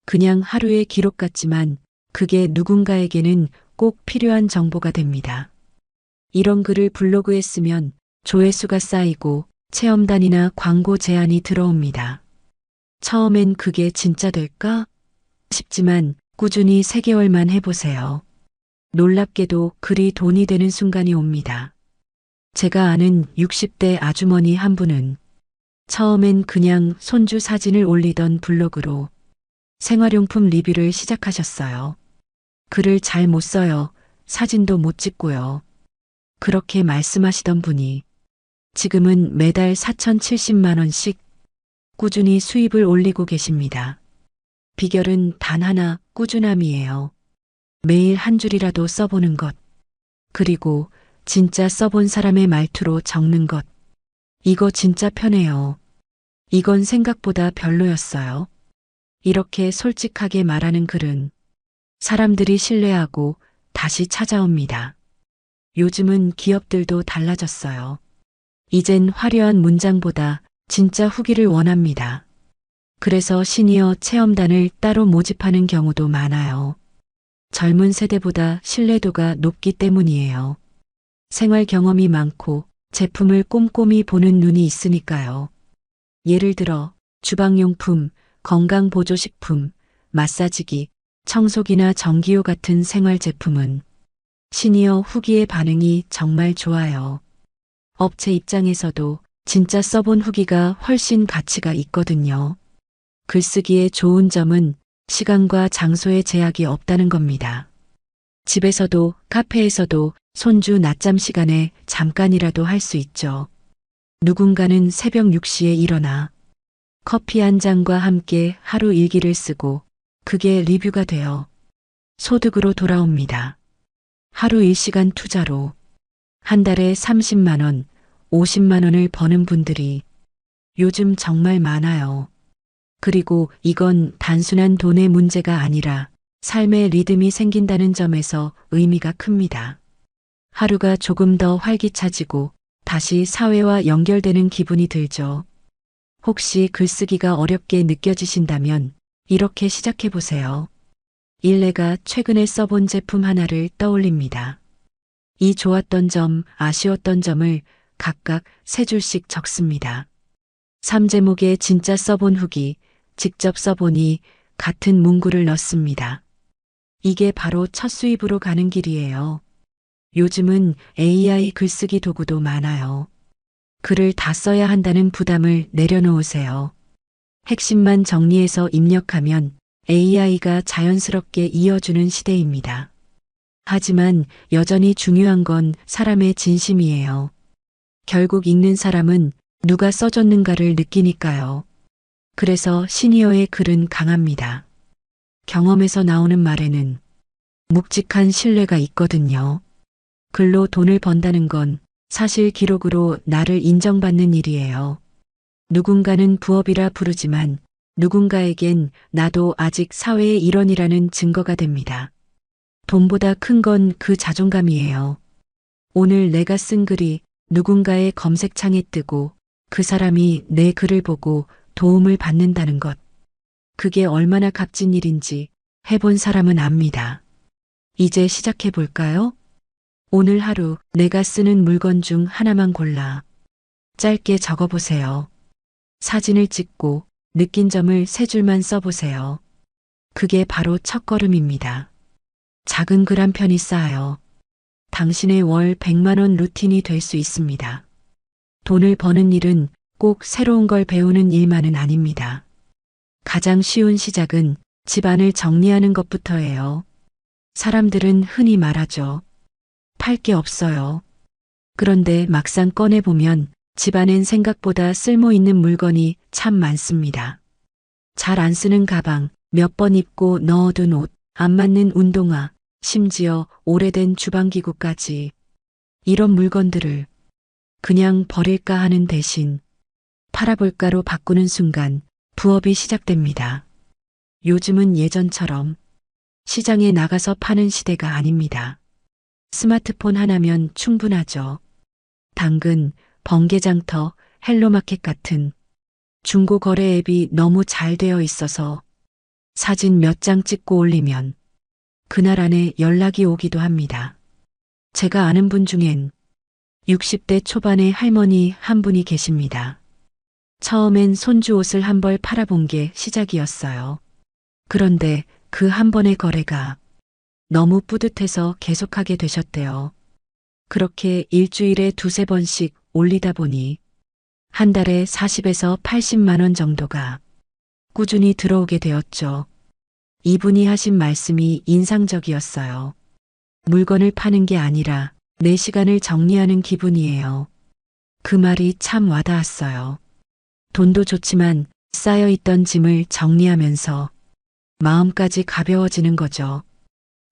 그냥 하루의 기록 같지만 그게 누군가에게는 꼭 필요한 정보가 됩니다. 이런 글을 블로그에 쓰면 조회수가 쌓이고 체험단이나 광고 제안이 들어옵니다. 처음엔 그게 진짜 될까 싶지만 꾸준히 3개월만 해보세요. 놀랍게도 글이 돈이 되는 순간이 옵니다. 제가 아는 60대 아주머니 한 분은 처음엔 그냥 손주 사진을 올리던 블로그로 생활용품 리뷰를 시작하셨어요. 글을 잘 못 써요. 사진도 못 찍고요. 그렇게 말씀하시던 분이 지금은 매달 4,070만 원씩 꾸준히 수입을 올리고 계십니다. 비결은 단 하나, 꾸준함이에요. 매일 한 줄이라도 써보는 것. 그리고 진짜 써본 사람의 말투로 적는 것. 이거 진짜 편해요. 이건 생각보다 별로였어요. 이렇게 솔직하게 말하는 글은 사람들이 신뢰하고 다시 찾아옵니다. 요즘은 기업들도 달라졌어요. 이젠 화려한 문장보다 진짜 후기를 원합니다. 그래서 시니어 체험단을 따로 모집하는 경우도 많아요. 젊은 세대보다 신뢰도가 높기 때문이에요. 생활 경험이 많고 제품을 꼼꼼히 보는 눈이 있으니까요. 예를 들어 주방용품, 건강보조식품, 마사지기, 청소기나 전기요 같은 생활 제품은 시니어 후기의 반응이 정말 좋아요. 업체 입장에서도 진짜 써본 후기가 훨씬 가치가 있거든요. 글쓰기의 좋은 점은 시간과 장소의 제약이 없다는 겁니다. 집에서도 카페에서도 손주 낮잠 시간에 잠깐이라도 할 수 있죠. 누군가는 새벽 6시에 일어나 커피 한 잔과 함께 하루 일기를 쓰고 그게 리뷰가 되어 소득으로 돌아옵니다. 하루 1시간 투자로 한 달에 30만 원, 50만 원을 버는 분들이 요즘 정말 많아요. 그리고 이건 단순한 돈의 문제가 아니라 삶의 리듬이 생긴다는 점에서 의미가 큽니다. 하루가 조금 더 활기차지고 다시 사회와 연결되는 기분이 들죠. 혹시 글쓰기가 어렵게 느껴지신다면 이렇게 시작해 보세요. 1. 내가 최근에 써본 제품 하나를 떠올립니다. 이 좋았던 점, 아쉬웠던 점을 각각 3줄씩 적습니다. 3. 제목에 진짜 써본 후기, 직접 써보니 같은 문구를 넣습니다. 이게 바로 첫 수입으로 가는 길이에요. 요즘은 AI 글쓰기 도구도 많아요. 글을 다 써야 한다는 부담을 내려놓으세요. 핵심만 정리해서 입력하면 AI가 자연스럽게 이어주는 시대입니다. 하지만 여전히 중요한 건 사람의 진심이에요. 결국 읽는 사람은 누가 써줬는가를 느끼니까요. 그래서 시니어의 글은 강합니다. 경험에서 나오는 말에는 묵직한 신뢰가 있거든요. 글로 돈을 번다는 건 사실 기록으로 나를 인정받는 일이에요. 누군가는 부업이라 부르지만 누군가에겐 나도 아직 사회의 일원이라는 증거가 됩니다. 돈보다 큰 건 그 자존감이에요. 오늘 내가 쓴 글이 누군가의 검색창에 뜨고 그 사람이 내 글을 보고 도움을 받는다는 것. 그게 얼마나 값진 일인지 해본 사람은 압니다. 이제 시작해 볼까요? 오늘 하루 내가 쓰는 물건 중 하나만 골라 짧게 적어보세요. 사진을 찍고 느낀 점을 세 줄만 써보세요. 그게 바로 첫걸음입니다. 작은 글 한 편이 쌓여 당신의 월 100만 원 루틴이 될 수 있습니다. 돈을 버는 일은 꼭 새로운 걸 배우는 일만은 아닙니다. 가장 쉬운 시작은 집안을 정리하는 것부터예요. 사람들은 흔히 말하죠. 팔 게 없어요. 그런데 막상 꺼내보면 집안엔 생각보다 쓸모 있는 물건이 참 많습니다. 잘 안 쓰는 가방, 몇 번 입고 넣어둔 옷, 안 맞는 운동화, 심지어 오래된 주방기구까지. 이런 물건들을 그냥 버릴까 하는 대신 팔아볼까로 바꾸는 순간 부업이 시작됩니다. 요즘은 예전처럼 시장에 나가서 파는 시대가 아닙니다. 스마트폰 하나면 충분하죠. 당근, 번개장터, 헬로마켓 같은 중고 거래 앱이 너무 잘 되어 있어서 사진 몇 장 찍고 올리면 그날 안에 연락이 오기도 합니다. 제가 아는 분 중엔 60대 초반의 할머니 한 분이 계십니다. 처음엔 손주 옷을 한 벌 팔아본 게 시작이었어요. 그런데 그 한 번의 거래가 너무 뿌듯해서 계속하게 되셨대요. 그렇게 일주일에 두세 번씩 올리다 보니 한 달에 40에서 80만 원 정도가 꾸준히 들어오게 되었죠. 이분이 하신 말씀이 인상적이었어요. 물건을 파는 게 아니라 내 시간을 정리하는 기분이에요. 그 말이 참 와닿았어요. 돈도 좋지만 쌓여있던 짐을 정리하면서 마음까지 가벼워지는 거죠.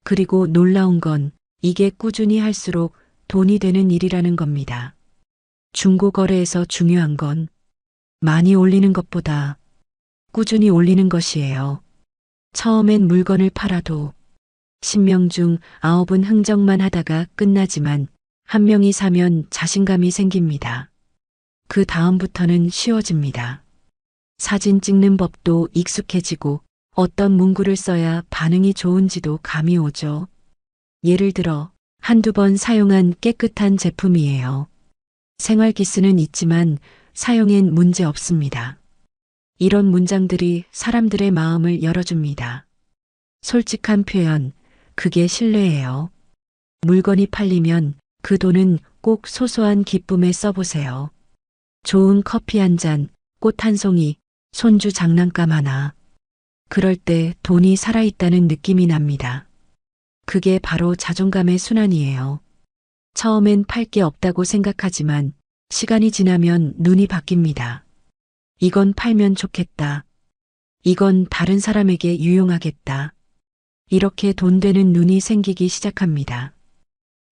그리고 놀라운 건 이게 꾸준히 할수록 돈이 되는 일이라는 겁니다. 중고거래에서 중요한 건 많이 올리는 것보다 꾸준히 올리는 것이에요. 처음엔 물건을 팔아도 10명 중 9은 흥정만 하다가 끝나지만 한 명이 사면 자신감이 생깁니다. 그 다음부터는 쉬워집니다. 사진 찍는 법도 익숙해지고 어떤 문구를 써야 반응이 좋은지도 감이 오죠. 예를 들어 한두 번 사용한 깨끗한 제품이에요. 생활기스는 있지만 사용엔 문제 없습니다. 이런 문장들이 사람들의 마음을 열어줍니다. 솔직한 표현, 그게 신뢰예요. 물건이 팔리면 그 돈은 꼭 소소한 기쁨에 써보세요. 좋은 커피 한 잔, 꽃 한 송이, 손주 장난감 하나. 그럴 때 돈이 살아있다는 느낌이 납니다. 그게 바로 자존감의 순환이에요. 처음엔 팔 게 없다고 생각하지만 시간이 지나면 눈이 바뀝니다. 이건 팔면 좋겠다. 이건 다른 사람에게 유용하겠다. 이렇게 돈 되는 눈이 생기기 시작합니다.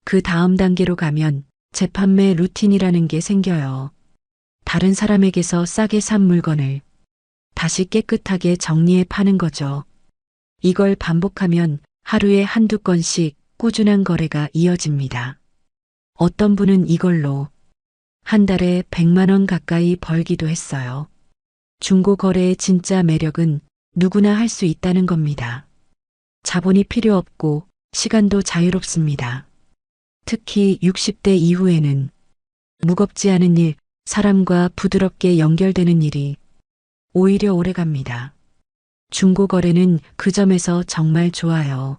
그 다음 단계로 가면 재판매 루틴이라는 게 생겨요. 다른 사람에게서 싸게 산 물건을 다시 깨끗하게 정리해 파는 거죠. 이걸 반복하면 하루에 한두 건씩 꾸준한 거래가 이어집니다. 어떤 분은 이걸로 한 달에 100만 원 가까이 벌기도 했어요. 중고 거래의 진짜 매력은 누구나 할 수 있다는 겁니다. 자본이 필요 없고 시간도 자유롭습니다. 특히 60대 이후에는 무겁지 않은 일, 사람과 부드럽게 연결되는 일이 오히려 오래갑니다. 중고 거래는 그 점에서 정말 좋아요.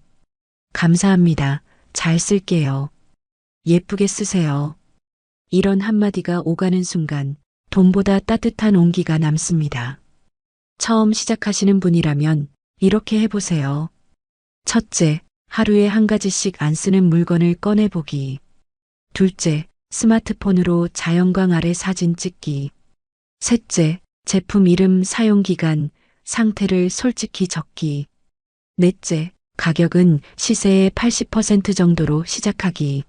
감사합니다. 잘 쓸게요. 예쁘게 쓰세요. 이런 한마디가 오가는 순간 돈보다 따뜻한 온기가 남습니다. 처음 시작하시는 분이라면 이렇게 해보세요. 첫째, 하루에 한 가지씩 안 쓰는 물건을 꺼내보기. 둘째, 스마트폰으로 자연광 아래 사진 찍기. 셋째, 제품 이름, 사용기간, 상태를 솔직히 적기. 넷째, 가격은 시세의 80% 정도로 시작하기.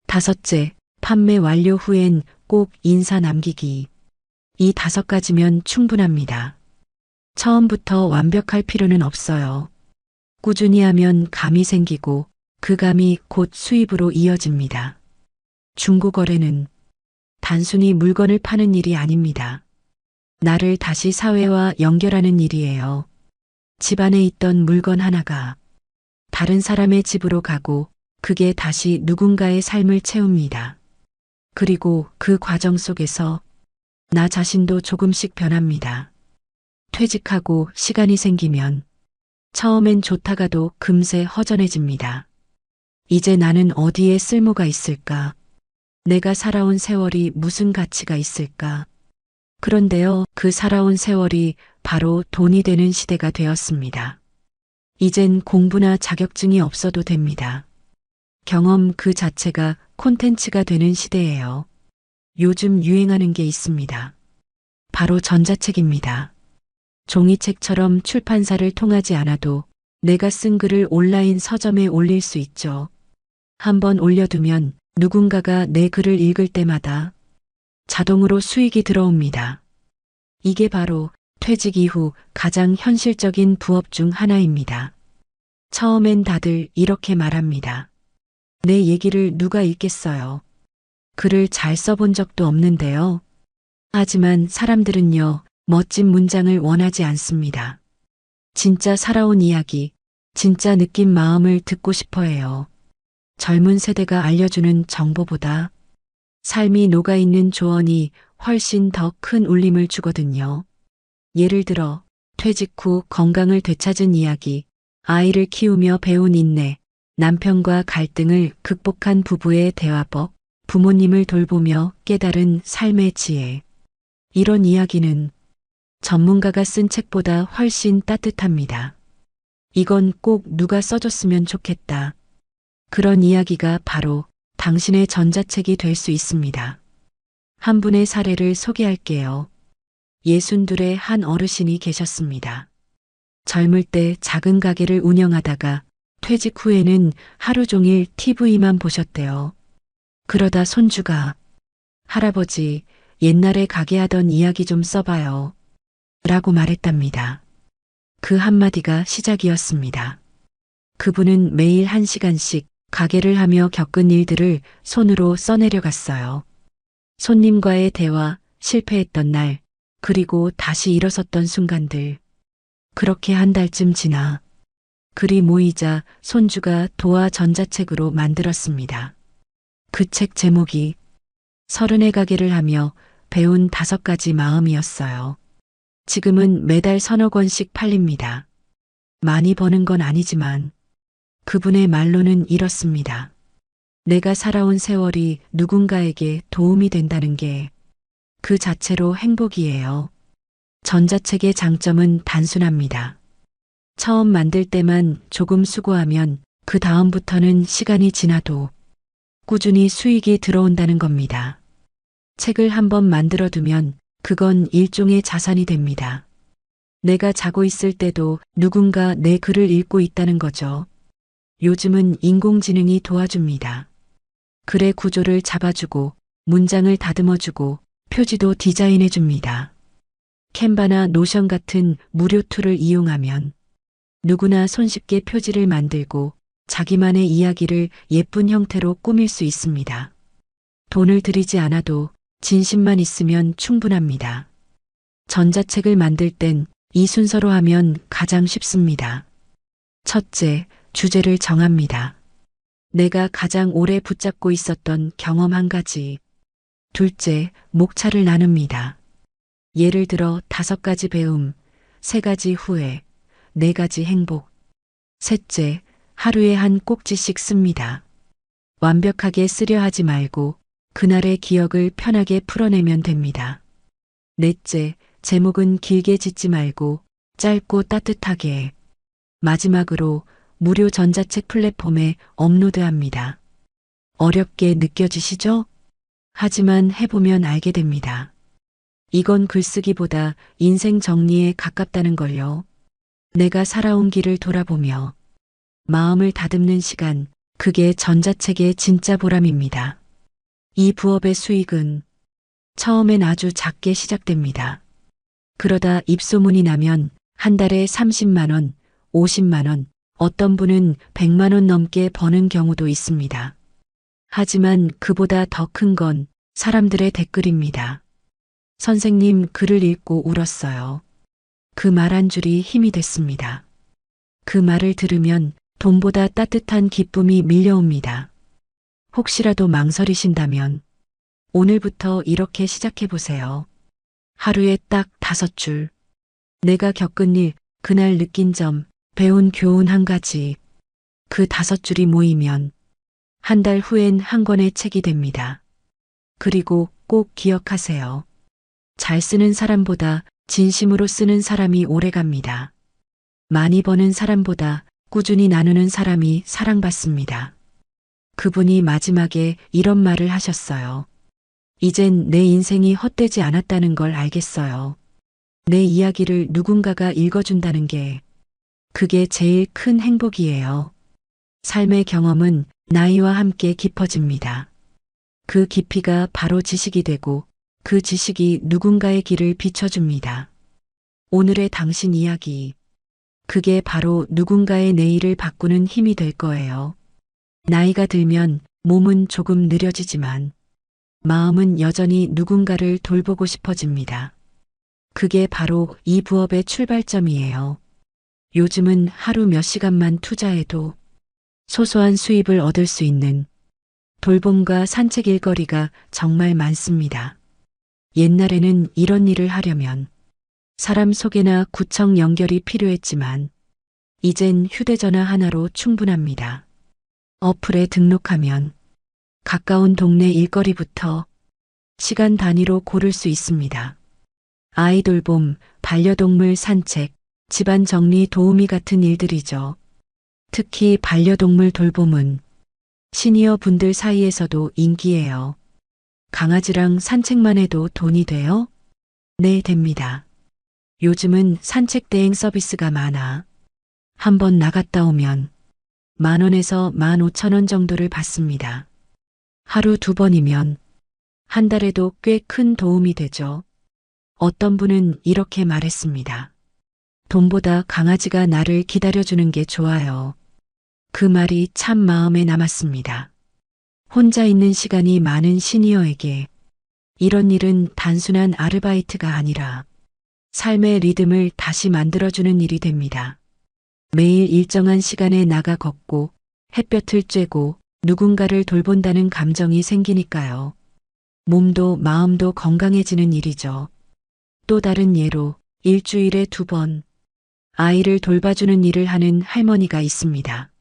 다섯째, 판매 완료 후엔 꼭 인사 남기기. 이 5가지면 충분합니다. 처음부터 완벽할 필요는 없어요. 꾸준히 하면 감이 생기고 그 감이 곧 수입으로 이어집니다. 중고거래는 단순히 물건을 파는 일이 아닙니다. 나를 다시 사회와 연결하는 일이에요. 집안에 있던 물건 하나가 다른 사람의 집으로 가고 그게 다시 누군가의 삶을 채웁니다. 그리고 그 과정 속에서 나 자신도 조금씩 변합니다. 퇴직하고 시간이 생기면 처음엔 좋다가도 금세 허전해집니다. 이제 나는 어디에 쓸모가 있을까? 내가 살아온 세월이 무슨 가치가 있을까? 그런데요, 그 살아온 세월이 바로 돈이 되는 시대가 되었습니다. 이젠 공부나 자격증이 없어도 됩니다. 경험 그 자체가 콘텐츠가 되는 시대예요. 요즘 유행하는 게 있습니다. 바로 전자책입니다. 종이책처럼 출판사를 통하지 않아도 내가 쓴 글을 온라인 서점에 올릴 수 있죠. 한번 올려두면 누군가가 내 글을 읽을 때마다 자동으로 수익이 들어옵니다. 이게 바로 퇴직 이후 가장 현실적인 부업 중 하나입니다. 처음엔 다들 이렇게 말합니다. 내 얘기를 누가 읽겠어요? 글을 잘 써본 적도 없는데요. 하지만 사람들은요, 멋진 문장을 원하지 않습니다. 진짜 살아온 이야기, 진짜 느낀 마음을 듣고 싶어 해요. 젊은 세대가 알려주는 정보보다 삶이 녹아있는 조언이 훨씬 더 큰 울림을 주거든요. 예를 들어, 퇴직 후 건강을 되찾은 이야기, 아이를 키우며 배운 인내, 남편과 갈등을 극복한 부부의 대화법, 부모님을 돌보며 깨달은 삶의 지혜. 이런 이야기는 전문가가 쓴 책보다 훨씬 따뜻합니다. 이건 꼭 누가 써줬으면 좋겠다. 그런 이야기가 바로 당신의 전자책이 될 수 있습니다. 한 분의 사례를 소개할게요. 62의 한 어르신이 계셨습니다. 젊을 때 작은 가게를 운영하다가 퇴직 후에는 하루 종일 TV만 보셨대요. 그러다 손주가 할아버지, 옛날에 가게 하던 이야기 좀 써봐요. 라고 말했답니다. 그 한마디가 시작이었습니다. 그분은 매일 1시간씩 가게를 하며 겪은 일들을 손으로 써내려갔어요. 손님과의 대화, 실패했던 날, 그리고 다시 일어섰던 순간들. 그렇게 한 달쯤 지나 글이 모이자 손주가 도화 전자책으로 만들었습니다. 그 책 제목이 30의 가게를 하며 배운 5가지 마음이었어요. 지금은 매달 서너 권씩 팔립니다. 많이 버는 건 아니지만 그분의 말로는 이렇습니다. 내가 살아온 세월이 누군가에게 도움이 된다는 게 그 자체로 행복이에요. 전자책의 장점은 단순합니다. 처음 만들 때만 조금 수고하면 그 다음부터는 시간이 지나도 꾸준히 수익이 들어온다는 겁니다. 책을 한번 만들어두면 그건 일종의 자산이 됩니다. 내가 자고 있을 때도 누군가 내 글을 읽고 있다는 거죠. 요즘은 인공지능이 도와줍니다. 글의 구조를 잡아주고 문장을 다듬어주고 표지도 디자인해줍니다. 캔바나 노션 같은 무료 툴을 이용하면 누구나 손쉽게 표지를 만들고 자기만의 이야기를 예쁜 형태로 꾸밀 수 있습니다. 돈을 들이지 않아도 진심만 있으면 충분합니다. 전자책을 만들 땐 이 순서로 하면 가장 쉽습니다. 첫째, 주제를 정합니다. 내가 가장 오래 붙잡고 있었던 경험 한 가지. 둘째, 목차를 나눕니다. 예를 들어 5가지 배움, 3가지 후회, 4가지 행복. 셋째, 하루에 한 꼭지씩 씁니다. 완벽하게 쓰려 하지 말고 그날의 기억을 편하게 풀어내면 됩니다. 넷째, 제목은 길게 짓지 말고 짧고 따뜻하게. 마지막으로 무료 전자책 플랫폼에 업로드합니다. 어렵게 느껴지시죠? 하지만 해보면 알게 됩니다. 이건 글쓰기보다 인생 정리에 가깝다는 걸요. 내가 살아온 길을 돌아보며 마음을 다듬는 시간, 그게 전자책의 진짜 보람입니다. 이 부업의 수익은 처음엔 아주 작게 시작됩니다. 그러다 입소문이 나면 한 달에 30만 원, 50만 원, 어떤 분은 100만 원 넘게 버는 경우도 있습니다. 하지만 그보다 더 큰 건 사람들의 댓글입니다. 선생님 글을 읽고 울었어요. 그 말 한 줄이 힘이 됐습니다. 그 말을 들으면 돈보다 따뜻한 기쁨이 밀려옵니다. 혹시라도 망설이신다면 오늘부터 이렇게 시작해 보세요. 하루에 딱 5줄. 내가 겪은 일, 그날 느낀 점, 배운 교훈 한 가지. 그 5줄이 모이면 한 달 후엔 한 권의 책이 됩니다. 그리고 꼭 기억하세요. 잘 쓰는 사람보다 진심으로 쓰는 사람이 오래갑니다. 많이 버는 사람보다 꾸준히 나누는 사람이 사랑받습니다. 그분이 마지막에 이런 말을 하셨어요. 이젠 내 인생이 헛되지 않았다는 걸 알겠어요. 내 이야기를 누군가가 읽어준다는 게 그게 제일 큰 행복이에요. 삶의 경험은 나이와 함께 깊어집니다. 그 깊이가 바로 지식이 되고 그 지식이 누군가의 길을 비춰줍니다. 오늘의 당신 이야기, 그게 바로 누군가의 내일을 바꾸는 힘이 될 거예요. 나이가 들면 몸은 조금 느려지지만 마음은 여전히 누군가를 돌보고 싶어집니다. 그게 바로 이 부업의 출발점이에요. 요즘은 하루 몇 시간만 투자해도 소소한 수입을 얻을 수 있는 돌봄과 산책 일거리가 정말 많습니다. 옛날에는 이런 일을 하려면 사람 소개나 구청 연결이 필요했지만 이젠 휴대전화 하나로 충분합니다. 어플에 등록하면 가까운 동네 일거리부터 시간 단위로 고를 수 있습니다. 아이 돌봄, 반려동물 산책, 집안 정리 도우미 같은 일들이죠. 특히 반려동물 돌봄은 시니어 분들 사이에서도 인기예요. 강아지랑 산책만 해도 돈이 돼요? 네, 됩니다. 요즘은 산책 대행 서비스가 많아. 한번 나갔다 오면 10,000원에서 15,000원 정도를 받습니다. 하루 2번이면 한 달에도 꽤 큰 도움이 되죠. 어떤 분은 이렇게 말했습니다. 돈보다 강아지가 나를 기다려주는 게 좋아요. 그 말이 참 마음에 남았습니다. 혼자 있는 시간이 많은 시니어에게 이런 일은 단순한 아르바이트가 아니라 삶의 리듬을 다시 만들어주는 일이 됩니다. 매일 일정한 시간에 나가 걷고 햇볕을 쬐고 누군가를 돌본다는 감정이 생기니까요. 몸도 마음도 건강해지는 일이죠. 또 다른 예로 일주일에 2번 아이를 돌봐주는 일을 하는 할머니가 있습니다.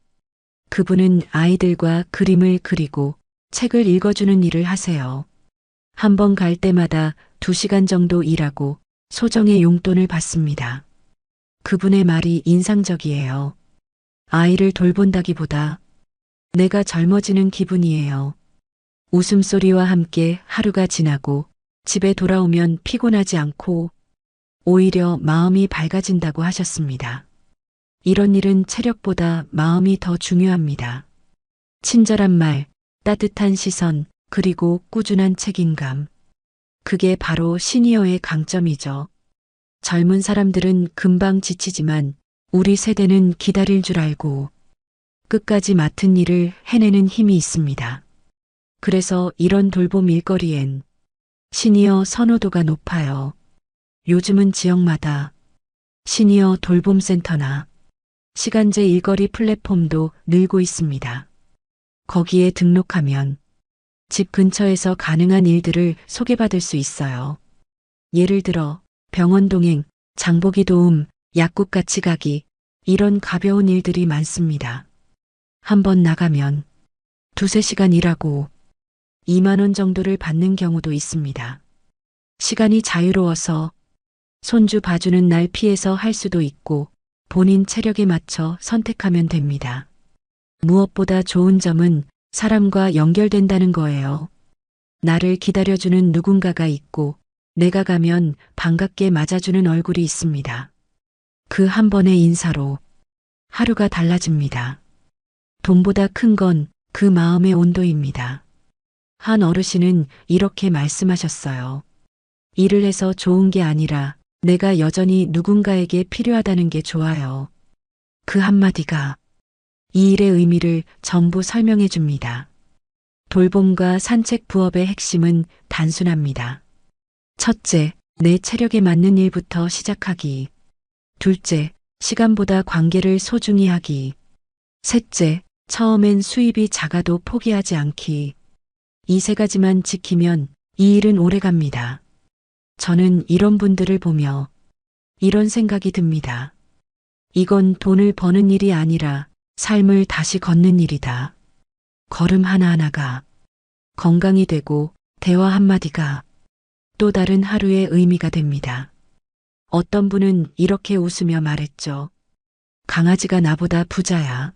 그분은 아이들과 그림을 그리고 책을 읽어주는 일을 하세요. 한 번 갈 때마다 2시간 정도 일하고 소정의 용돈을 받습니다. 그분의 말이 인상적이에요. 아이를 돌본다기보다 내가 젊어지는 기분이에요. 웃음소리와 함께 하루가 지나고 집에 돌아오면 피곤하지 않고 오히려 마음이 밝아진다고 하셨습니다. 이런 일은 체력보다 마음이 더 중요합니다. 친절한 말, 따뜻한 시선, 그리고 꾸준한 책임감. 그게 바로 시니어의 강점이죠. 젊은 사람들은 금방 지치지만 우리 세대는 기다릴 줄 알고 끝까지 맡은 일을 해내는 힘이 있습니다. 그래서 이런 돌봄 일거리엔 시니어 선호도가 높아요. 요즘은 지역마다 시니어 돌봄센터나 시간제 일거리 플랫폼도 늘고 있습니다. 거기에 등록하면 집 근처에서 가능한 일들을 소개받을 수 있어요. 예를 들어 병원 동행, 장보기 도움, 약국 같이 가기, 이런 가벼운 일들이 많습니다. 한번 나가면 2~3시간 일하고 2만 원 정도를 받는 경우도 있습니다. 시간이 자유로워서 손주 봐주는 날 피해서 할 수도 있고 본인 체력에 맞춰 선택하면 됩니다. 무엇보다 좋은 점은 사람과 연결된다는 거예요. 나를 기다려주는 누군가가 있고 내가 가면 반갑게 맞아주는 얼굴이 있습니다. 그 한 번의 인사로 하루가 달라집니다. 돈보다 큰 건 그 마음의 온도입니다. 한 어르신은 이렇게 말씀하셨어요. 일을 해서 좋은 게 아니라 내가 여전히 누군가에게 필요하다는 게 좋아요. 그 한마디가 이 일의 의미를 전부 설명해 줍니다. 돌봄과 산책 부업의 핵심은 단순합니다. 첫째, 내 체력에 맞는 일부터 시작하기. 둘째, 시간보다 관계를 소중히 하기. 셋째, 처음엔 수입이 작아도 포기하지 않기. 이 세 가지만 지키면 이 일은 오래 갑니다. 저는 이런 분들을 보며 이런 생각이 듭니다. 이건 돈을 버는 일이 아니라 삶을 다시 걷는 일이다. 걸음 하나하나가 건강이 되고 대화 한마디가 또 다른 하루의 의미가 됩니다. 어떤 분은 이렇게 웃으며 말했죠. 강아지가 나보다 부자야.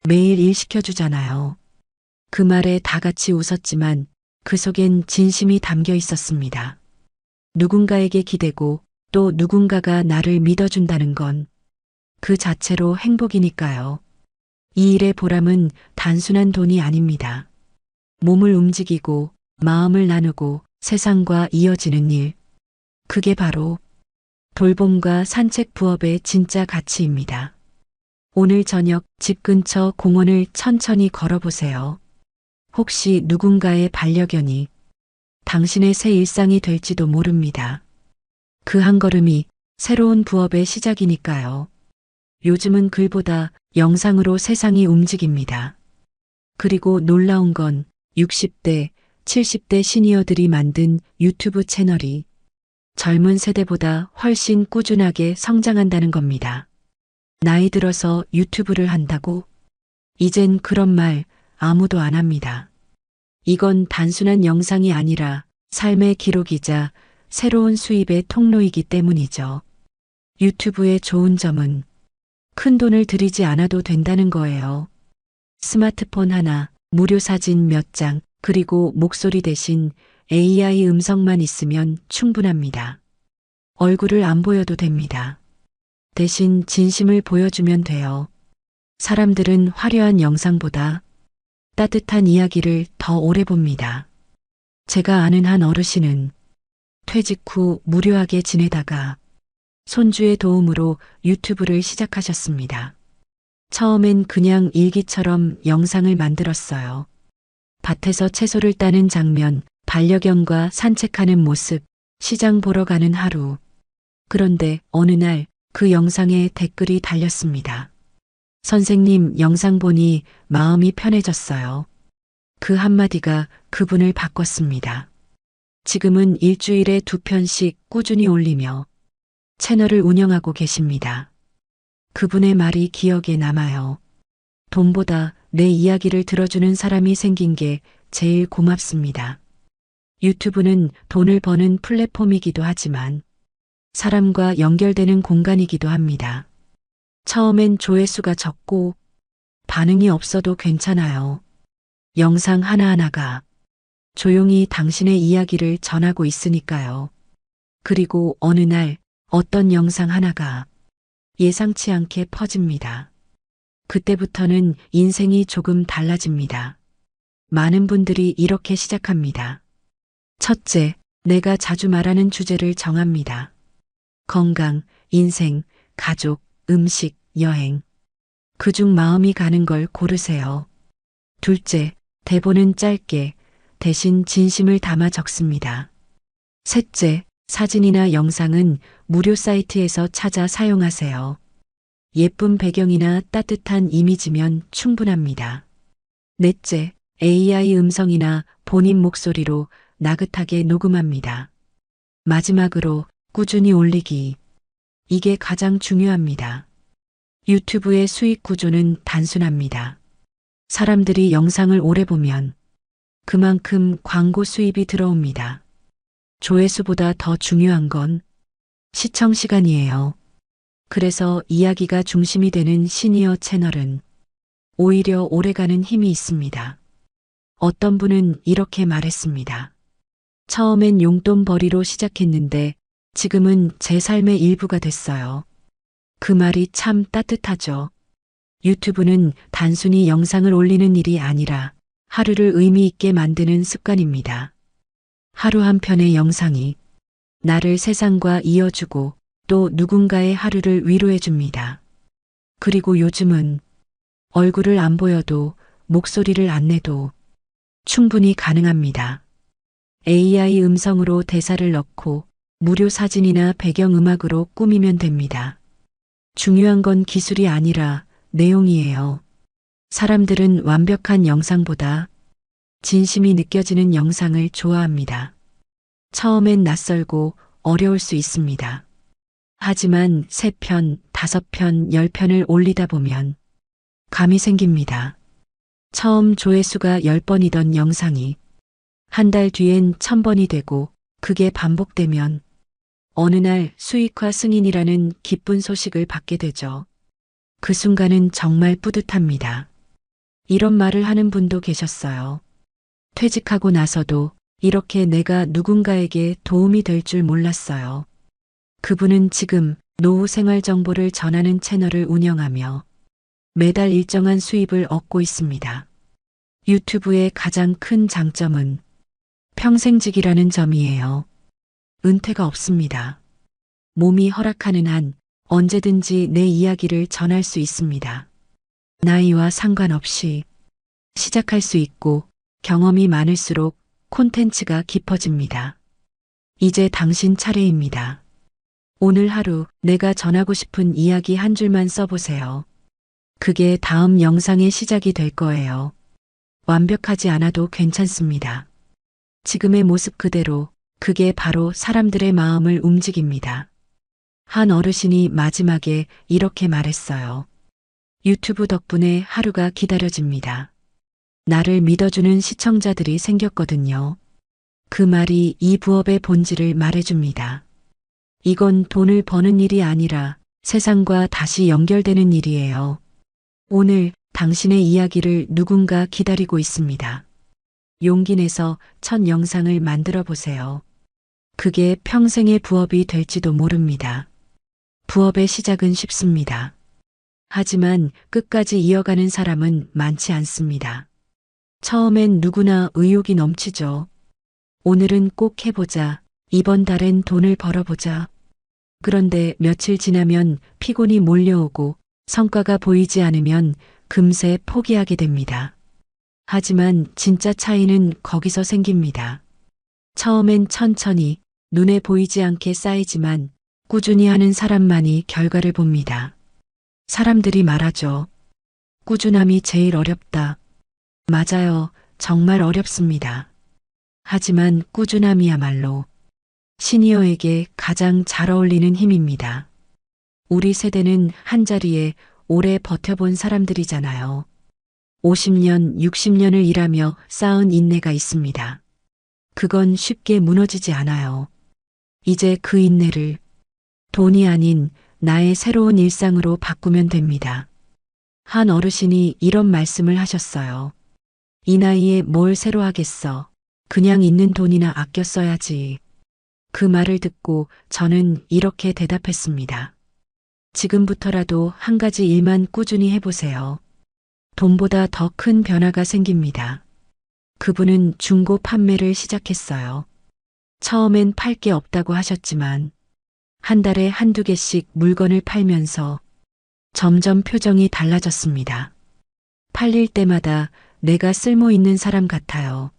매일 일 시켜주잖아요. 그 말에 다 같이 웃었지만 그 속엔 진심이 담겨 있었습니다. 누군가에게 기대고 또 누군가가 나를 믿어준다는 건 그 자체로 행복이니까요. 이 일의 보람은 단순한 돈이 아닙니다. 몸을 움직이고 마음을 나누고 세상과 이어지는 일. 그게 바로 돌봄과 산책 부업의 진짜 가치입니다. 오늘 저녁 집 근처 공원을 천천히 걸어보세요. 혹시 누군가의 반려견이 당신의 새 일상이 될지도 모릅니다. 그 한 걸음이 새로운 부업의 시작이니까요. 요즘은 글보다 영상으로 세상이 움직입니다. 그리고 놀라운 건 60대, 70대 시니어들이 만든 유튜브 채널이 젊은 세대보다 훨씬 꾸준하게 성장한다는 겁니다. 나이 들어서 유튜브를 한다고? 이젠 그런 말 아무도 안 합니다. 이건 단순한 영상이 아니라 삶의 기록이자 새로운 수입의 통로이기 때문이죠. 유튜브의 좋은 점은 큰 돈을 들이지 않아도 된다는 거예요. 스마트폰 하나, 무료 사진 몇 장, 그리고 목소리 대신 AI 음성만 있으면 충분합니다. 얼굴을 안 보여도 됩니다. 대신 진심을 보여주면 돼요. 사람들은 화려한 영상보다 따뜻한 이야기를 더 오래 봅니다. 제가 아는 한 어르신은 퇴직 후 무료하게 지내다가 손주의 도움으로 유튜브를 시작하셨습니다. 처음엔 그냥 일기처럼 영상을 만들었어요. 밭에서 채소를 따는 장면, 반려견과 산책하는 모습, 시장 보러 가는 하루. 그런데 어느 날 그 영상에 댓글이 달렸습니다. 선생님 영상 보니 마음이 편해졌어요. 그 한마디가 그분을 바꿨습니다. 지금은 일주일에 2편씩 꾸준히 올리며 채널을 운영하고 계십니다. 그분의 말이 기억에 남아요. 돈보다 내 이야기를 들어주는 사람이 생긴 게 제일 고맙습니다. 유튜브는 돈을 버는 플랫폼이기도 하지만 사람과 연결되는 공간이기도 합니다. 처음엔 조회수가 적고 반응이 없어도 괜찮아요. 영상 하나하나가 조용히 당신의 이야기를 전하고 있으니까요. 그리고 어느 날 어떤 영상 하나가 예상치 않게 퍼집니다. 그때부터는 인생이 조금 달라집니다. 많은 분들이 이렇게 시작합니다. 첫째, 내가 자주 말하는 주제를 정합니다. 건강, 인생, 가족, 음식, 여행. 그중 마음이 가는 걸 고르세요. 둘째, 대본은 짧게 대신 진심을 담아 적습니다. 셋째, 사진이나 영상은 무료 사이트에서 찾아 사용하세요. 예쁜 배경이나 따뜻한 이미지면 충분합니다. 넷째, AI 음성이나 본인 목소리로 나긋하게 녹음합니다. 마지막으로 꾸준히 올리기. 이게 가장 중요합니다. 유튜브의 수익 구조는 단순합니다. 사람들이 영상을 오래 보면 그만큼 광고 수입이 들어옵니다. 조회수보다 더 중요한 건 시청 시간이에요. 그래서 이야기가 중심이 되는 시니어 채널은 오히려 오래가는 힘이 있습니다. 어떤 분은 이렇게 말했습니다. 처음엔 용돈벌이로 시작했는데 지금은 제 삶의 일부가 됐어요. 그 말이 참 따뜻하죠. 유튜브는 단순히 영상을 올리는 일이 아니라 하루를 의미 있게 만드는 습관입니다. 하루 한 편의 영상이 나를 세상과 이어주고 또 누군가의 하루를 위로해 줍니다. 그리고 요즘은 얼굴을 안 보여도 목소리를 안 내도 충분히 가능합니다. AI 음성으로 대사를 넣고 무료 사진이나 배경음악으로 꾸미면 됩니다. 중요한 건 기술이 아니라 내용이에요. 사람들은 완벽한 영상보다 진심이 느껴지는 영상을 좋아합니다. 처음엔 낯설고 어려울 수 있습니다. 하지만 3편, 5편, 10편을 올리다 보면 감이 생깁니다. 처음 조회수가 10번이던 영상이 한 달 뒤엔 1000번이 되고 그게 반복되면 어느 날 수익화 승인이라는 기쁜 소식을 받게 되죠. 그 순간은 정말 뿌듯합니다. 이런 말을 하는 분도 계셨어요. 퇴직하고 나서도 이렇게 내가 누군가에게 도움이 될 줄 몰랐어요. 그분은 지금 노후 생활 정보를 전하는 채널을 운영하며 매달 일정한 수입을 얻고 있습니다. 유튜브의 가장 큰 장점은 평생직이라는 점이에요. 은퇴가 없습니다. 몸이 허락하는 한 언제든지 내 이야기를 전할 수 있습니다. 나이와 상관없이 시작할 수 있고 경험이 많을수록 콘텐츠가 깊어집니다. 이제 당신 차례입니다. 오늘 하루 내가 전하고 싶은 이야기 한 줄만 써보세요. 그게 다음 영상의 시작이 될 거예요. 완벽하지 않아도 괜찮습니다. 지금의 모습 그대로 그게 바로 사람들의 마음을 움직입니다. 한 어르신이 마지막에 이렇게 말했어요. 유튜브 덕분에 하루가 기다려집니다. 나를 믿어주는 시청자들이 생겼거든요. 그 말이 이 부업의 본질을 말해줍니다. 이건 돈을 버는 일이 아니라 세상과 다시 연결되는 일이에요. 오늘 당신의 이야기를 누군가 기다리고 있습니다. 용기 내서 첫 영상을 만들어 보세요. 그게 평생의 부업이 될지도 모릅니다. 부업의 시작은 쉽습니다. 하지만 끝까지 이어가는 사람은 많지 않습니다. 처음엔 누구나 의욕이 넘치죠. 오늘은 꼭 해보자. 이번 달엔 돈을 벌어보자. 그런데 며칠 지나면 피곤이 몰려오고 성과가 보이지 않으면 금세 포기하게 됩니다. 하지만 진짜 차이는 거기서 생깁니다. 처음엔 천천히 눈에 보이지 않게 쌓이지만 꾸준히 하는 사람만이 결과를 봅니다. 사람들이 말하죠. 꾸준함이 제일 어렵다. 맞아요. 정말 어렵습니다. 하지만 꾸준함이야말로 시니어에게 가장 잘 어울리는 힘입니다. 우리 세대는 한자리에 오래 버텨본 사람들이잖아요. 50년, 60년을 일하며 쌓은 인내가 있습니다. 그건 쉽게 무너지지 않아요. 이제 그 인내를 돈이 아닌 나의 새로운 일상으로 바꾸면 됩니다. 한 어르신이 이런 말씀을 하셨어요. 이 나이에 뭘 새로 하겠어. 그냥 있는 돈이나 아껴 써야지. 그 말을 듣고 저는 이렇게 대답했습니다. 지금부터라도 한 가지 일만 꾸준히 해보세요. 돈보다 더 큰 변화가 생깁니다. 그분은 중고 판매를 시작했어요. 처음엔 팔 게 없다고 하셨지만 한 달에 한두 개씩 물건을 팔면서 점점 표정이 달라졌습니다. 팔릴 때마다 내가 쓸모 있는 사람 같아요.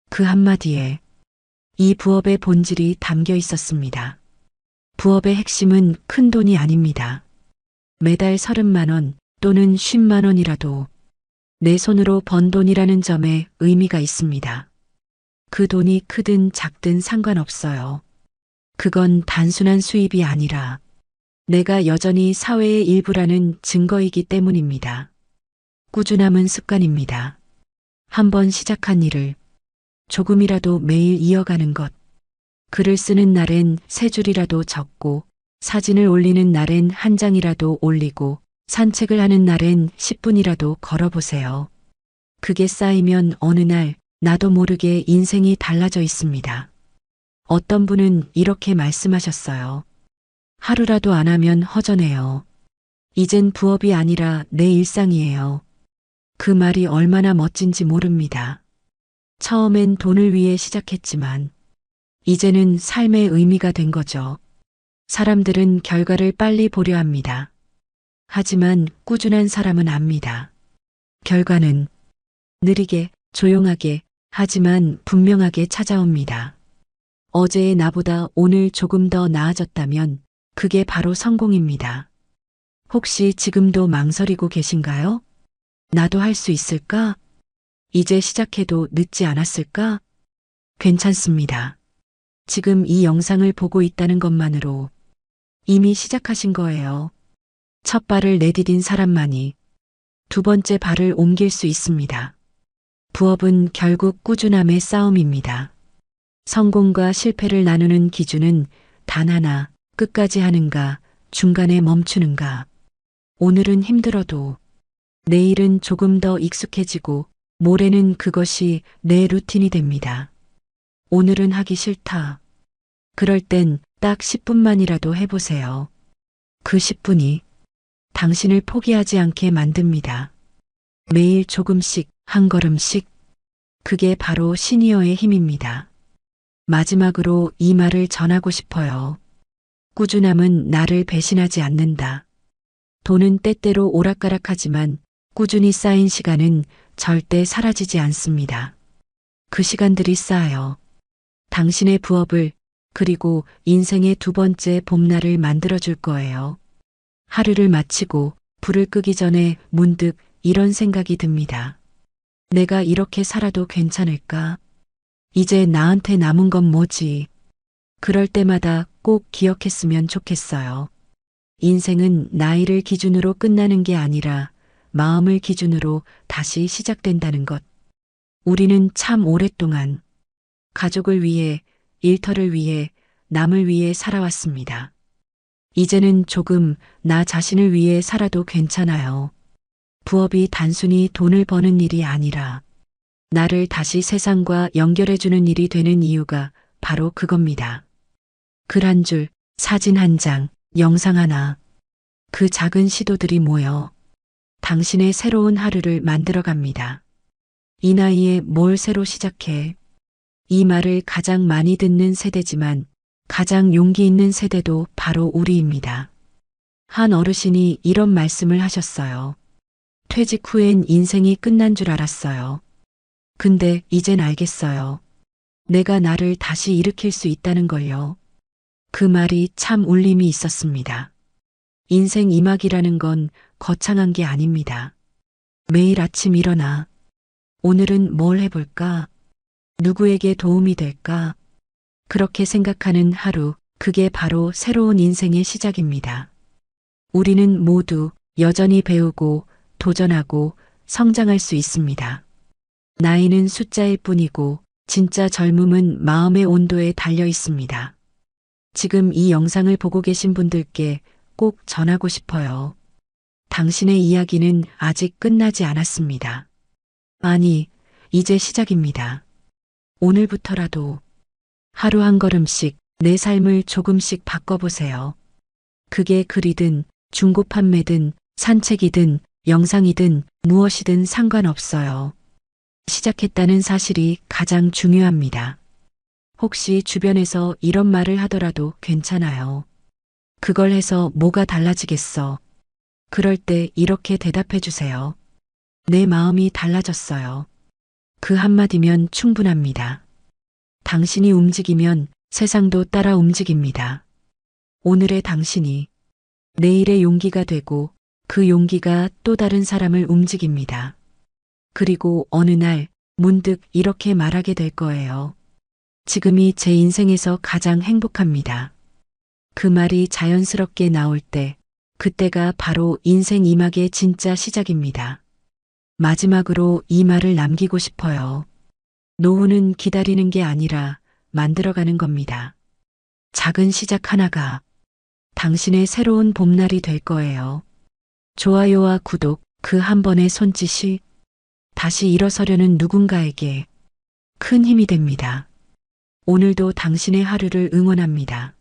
그 한마디에 이 부업의 본질이 담겨 있었습니다. 부업의 핵심은 큰 돈이 아닙니다. 매달 30만 원 또는 10만 원이라도 내 손으로 번 돈이라는 점에 의미가 있습니다. 그 돈이 크든 작든 상관없어요. 그건 단순한 수입이 아니라 내가 여전히 사회의 일부라는 증거이기 때문입니다. 꾸준함은 습관입니다. 한번 시작한 일을 조금이라도 매일 이어가는 것. 글을 쓰는 날엔 3줄이라도 적고 사진을 올리는 날엔 한 장이라도 올리고 산책을 하는 날엔 10분이라도 걸어보세요. 그게 쌓이면 어느 날 나도 모르게 인생이 달라져 있습니다. 어떤 분은 이렇게 말씀하셨어요. 하루라도 안 하면 허전해요. 이젠 부업이 아니라 내 일상이에요. 그 말이 얼마나 멋진지 모릅니다. 처음엔 돈을 위해 시작했지만 이제는 삶의 의미가 된 거죠. 사람들은 결과를 빨리 보려 합니다. 하지만 꾸준한 사람은 압니다. 결과는 느리게, 조용하게, 하지만 분명하게 찾아옵니다. 어제의 나보다 오늘 조금 더 나아졌다면 그게 바로 성공입니다. 혹시 지금도 망설이고 계신가요? 나도 할 수 있을까? 이제 시작해도 늦지 않았을까? 괜찮습니다. 지금 이 영상을 보고 있다는 것만으로 이미 시작하신 거예요. 첫 발을 내디딘 사람만이 두 번째 발을 옮길 수 있습니다. 부업은 결국 꾸준함의 싸움입니다. 성공과 실패를 나누는 기준은 단 하나, 끝까지 하는가, 중간에 멈추는가. 오늘은 힘들어도 내일은 조금 더 익숙해지고 모레는 그것이 내 루틴이 됩니다. 오늘은 하기 싫다. 그럴 땐 딱 10분만이라도 해보세요. 그 10분이 당신을 포기하지 않게 만듭니다. 매일 조금씩, 한 걸음씩. 그게 바로 시니어의 힘입니다. 마지막으로 이 말을 전하고 싶어요. 꾸준함은 나를 배신하지 않는다. 돈은 때때로 오락가락하지만 꾸준히 쌓인 시간은 절대 사라지지 않습니다. 그 시간들이 쌓여 당신의 부업을 그리고 인생의 두 번째 봄날을 만들어줄 거예요. 하루를 마치고 불을 끄기 전에 문득 이런 생각이 듭니다. 내가 이렇게 살아도 괜찮을까? 이제 나한테 남은 건 뭐지? 그럴 때마다 꼭 기억했으면 좋겠어요. 인생은 나이를 기준으로 끝나는 게 아니라 마음을 기준으로 다시 시작된다는 것. 우리는 참 오랫동안 가족을 위해, 일터를 위해, 남을 위해 살아왔습니다. 이제는 조금 나 자신을 위해 살아도 괜찮아요. 부업이 단순히 돈을 버는 일이 아니라 나를 다시 세상과 연결해주는 일이 되는 이유가 바로 그겁니다. 글 한 줄, 사진 한 장, 영상 하나. 그 작은 시도들이 모여 당신의 새로운 하루를 만들어갑니다. 이 나이에 뭘 새로 시작해? 이 말을 가장 많이 듣는 세대지만 가장 용기 있는 세대도 바로 우리입니다. 한 어르신이 이런 말씀을 하셨어요. 퇴직 후엔 인생이 끝난 줄 알았어요. 근데 이젠 알겠어요. 내가 나를 다시 일으킬 수 있다는 걸요. 그 말이 참 울림이 있었습니다. 인생 이막이라는 건 거창한 게 아닙니다. 매일 아침 일어나 오늘은 뭘 해볼까? 누구에게 도움이 될까? 그렇게 생각하는 하루, 그게 바로 새로운 인생의 시작입니다. 우리는 모두 여전히 배우고 도전하고 성장할 수 있습니다. 나이는 숫자일 뿐이고 진짜 젊음은 마음의 온도에 달려 있습니다. 지금 이 영상을 보고 계신 분들께 꼭 전하고 싶어요. 당신의 이야기는 아직 끝나지 않았습니다. 아니, 이제 시작입니다. 오늘부터라도 하루 한 걸음씩 내 삶을 조금씩 바꿔보세요. 그게 글이든 중고 판매든 산책이든 영상이든 무엇이든 상관없어요. 시작했다는 사실이 가장 중요합니다. 혹시 주변에서 이런 말을 하더라도 괜찮아요. 그걸 해서 뭐가 달라지겠어? 그럴 때 이렇게 대답해 주세요. 내 마음이 달라졌어요. 그 한마디면 충분합니다. 당신이 움직이면 세상도 따라 움직입니다. 오늘의 당신이 내일의 용기가 되고 그 용기가 또 다른 사람을 움직입니다. 그리고 어느 날 문득 이렇게 말하게 될 거예요. 지금이 제 인생에서 가장 행복합니다. 그 말이 자연스럽게 나올 때, 그때가 바로 인생 이막의 진짜 시작입니다. 마지막으로 이 말을 남기고 싶어요. 노후는 기다리는 게 아니라 만들어가는 겁니다. 작은 시작 하나가 당신의 새로운 봄날이 될 거예요. 좋아요와 구독, 그 한 번의 손짓이 다시 일어서려는 누군가에게 큰 힘이 됩니다. 오늘도 당신의 하루를 응원합니다.